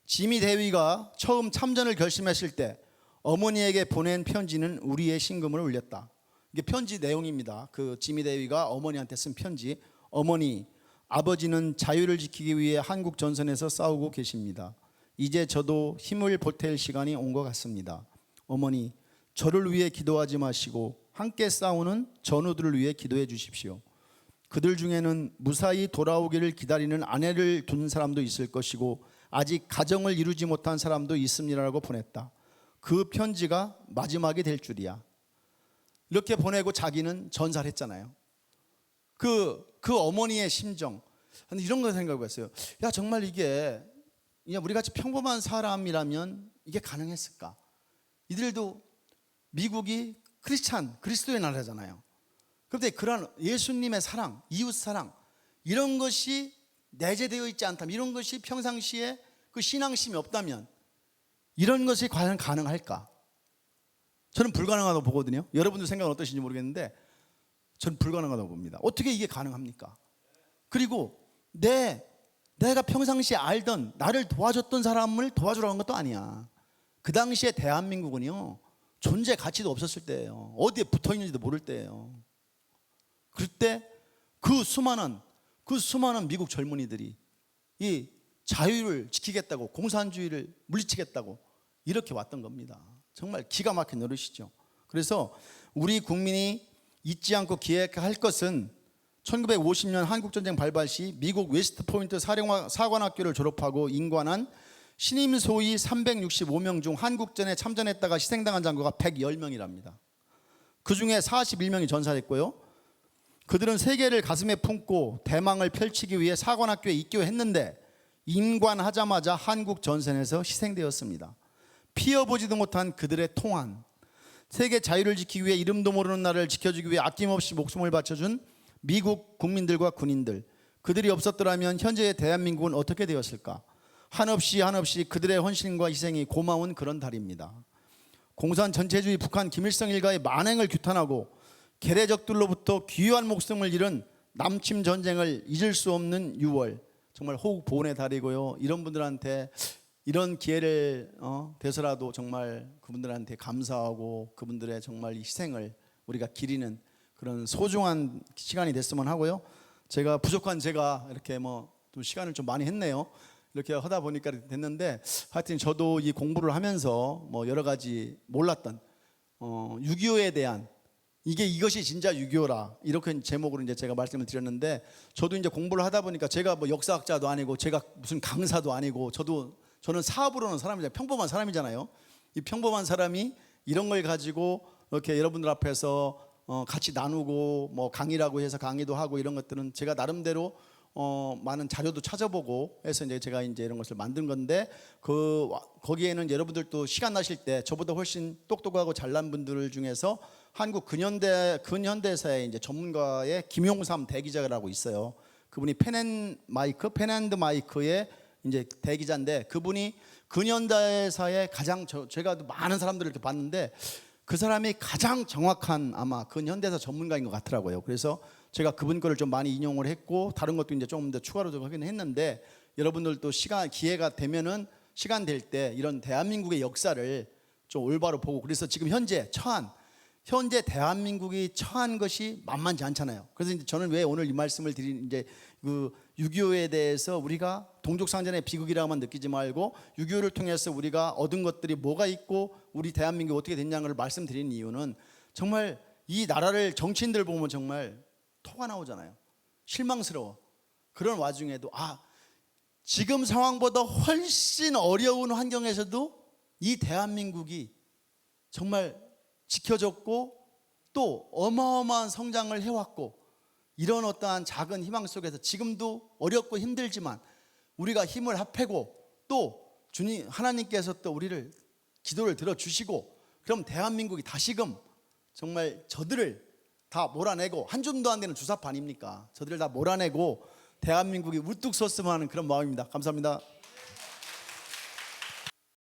지미 대위가 처음 참전을 결심했을 때 어머니에게 보낸 편지는 우리의 신금을 울렸다. 이게 편지 내용입니다. 그 지미 대위가 어머니한테 쓴 편지. 어머니, 아버지는 자유를 지키기 위해 한국 전선에서 싸우고 계십니다. 이제 저도 힘을 보탤 시간이 온 것 같습니다. 어머니, 저를 위해 기도하지 마시고 함께 싸우는 전우들을 위해 기도해 주십시오. 그들 중에는 무사히 돌아오기를 기다리는 아내를 둔 사람도 있을 것이고 아직 가정을 이루지 못한 사람도 있습니다라고 보냈다. 그 편지가 마지막이 될 줄이야. 이렇게 보내고 자기는 전사를 했잖아요. 그 어머니의 심정, 이런 거 생각해봤어요. 야, 정말 이게 우리 같이 평범한 사람이라면 이게 가능했을까? 이들도 미국이 그리스도의 나라잖아요. 그런데 그런 예수님의 사랑, 이웃 사랑, 이런 것이 내재되어 있지 않다면, 이런 것이 평상시에 그 신앙심이 없다면 이런 것이 과연 가능할까? 저는 불가능하다고 보거든요. 여러분들 생각은 어떠신지 모르겠는데 저는 불가능하다고 봅니다. 어떻게 이게 가능합니까? 그리고 내가 평상시에 알던, 나를 도와줬던 사람을 도와주라는 것도 아니야. 그 당시에 대한민국은요, 존재 가치도 없었을 때예요. 어디에 붙어 있는지도 모를 때예요. 그럴 때 그 수많은 미국 젊은이들이 이 자유를 지키겠다고, 공산주의를 물리치겠다고 이렇게 왔던 겁니다. 정말 기가 막힌 노릇이죠. 그래서 우리 국민이 잊지 않고 기억할 것은 1950년 한국전쟁 발발 시 미국 웨스트포인트 사관학교를 졸업하고 임관한 신임 소위 365명 중 한국전에 참전했다가 희생당한 장교가 110명이랍니다. 그 중에 41명이 전사했고요. 그들은 세계를 가슴에 품고 대망을 펼치기 위해 사관학교에 입교했는데 임관하자마자 한국 전선에서 희생되었습니다. 피어보지도 못한 그들의 통한, 세계 자유를 지키기 위해 이름도 모르는 나라를 지켜주기 위해 아낌없이 목숨을 바쳐준 미국 국민들과 군인들, 그들이 없었더라면 현재의 대한민국은 어떻게 되었을까? 한없이 그들의 헌신과 희생이 고마운 그런 달입니다. 공산 전체주의 북한 김일성 일가의 만행을 규탄하고 계례적들로부터 귀한 목숨을 잃은 남침 전쟁을 잊을 수 없는 6월, 정말 호국 보훈의 달이고요. 이런 분들한테 이런 기회를 돼서라도 정말 그분들한테 감사하고 그분들의 정말 희생을 우리가 기리는 그런 소중한 시간이 됐으면 하고요. 제가 이렇게 좀 시간을 좀 많이 했네요. 이렇게 하다 보니까 됐는데, 하여튼 저도 이 공부를 하면서 여러 가지 몰랐던 6.25에 대한, 이것이 진짜 6.25라, 이렇게 제목으로 이제 제가 말씀을 드렸는데, 저도 이제 공부를 하다 보니까 제가 역사학자도 아니고 제가 무슨 강사도 아니고 저는 사업으로 하는 사람이잖아요. 평범한 사람이잖아요. 이 평범한 사람이 이런 걸 가지고 이렇게 여러분들 앞에서 같이 나누고 강의라고 해서 강의도 하고 이런 것들은 제가 나름대로 많은 자료도 찾아보고 해서 이제 제가 이제 이런 것을 만든 건데, 거기에는 여러분들도 시간 나실 때 저보다 훨씬 똑똑하고 잘난 분들 중에서 한국 근현대사의 이제 전문가의 김용삼 대기자라고 있어요. 그분이 펜앤드 마이크의 이제 대기자인데, 그분이 근현대사의 가장 제가 많은 사람들을 이렇게 봤는데 그 사람이 가장 정확한 아마 근현대사 전문가인 것 같더라고요. 그래서 제가 그분 거를 좀 많이 인용을 했고 다른 것도 이제 조금 더 추가로 좀 하긴 했는데, 여러분들도 기회가 되면은 시간 될 때 이런 대한민국의 역사를 좀 올바로 보고, 그래서 지금 현재 대한민국이 처한 것이 만만치 않잖아요. 그래서 이제 저는 왜 오늘 이 말씀을 드린, 이제 그 6.25에 대해서 우리가 동족상전의 비극이라고만 느끼지 말고 6.25를 통해서 우리가 얻은 것들이 뭐가 있고 우리 대한민국이 어떻게 됐냐는 걸 말씀드리는 이유는, 정말 이 나라를 정치인들 보면 정말 토가 나오잖아요. 실망스러워. 그런 와중에도 지금 상황보다 훨씬 어려운 환경에서도 이 대한민국이 정말 지켜졌고 또 어마어마한 성장을 해왔고, 이런 어떠한 작은 희망 속에서 지금도 어렵고 힘들지만 우리가 힘을 합하고 또 주님 하나님께서 또 우리를 기도를 들어주시고, 그럼 대한민국이 다시금 정말 저들을 다 몰아내고, 한 줌도 안 되는 주사파 아닙니까? 저들을 다 몰아내고 대한민국이 우뚝 섰으면 하는 그런 마음입니다. 감사합니다.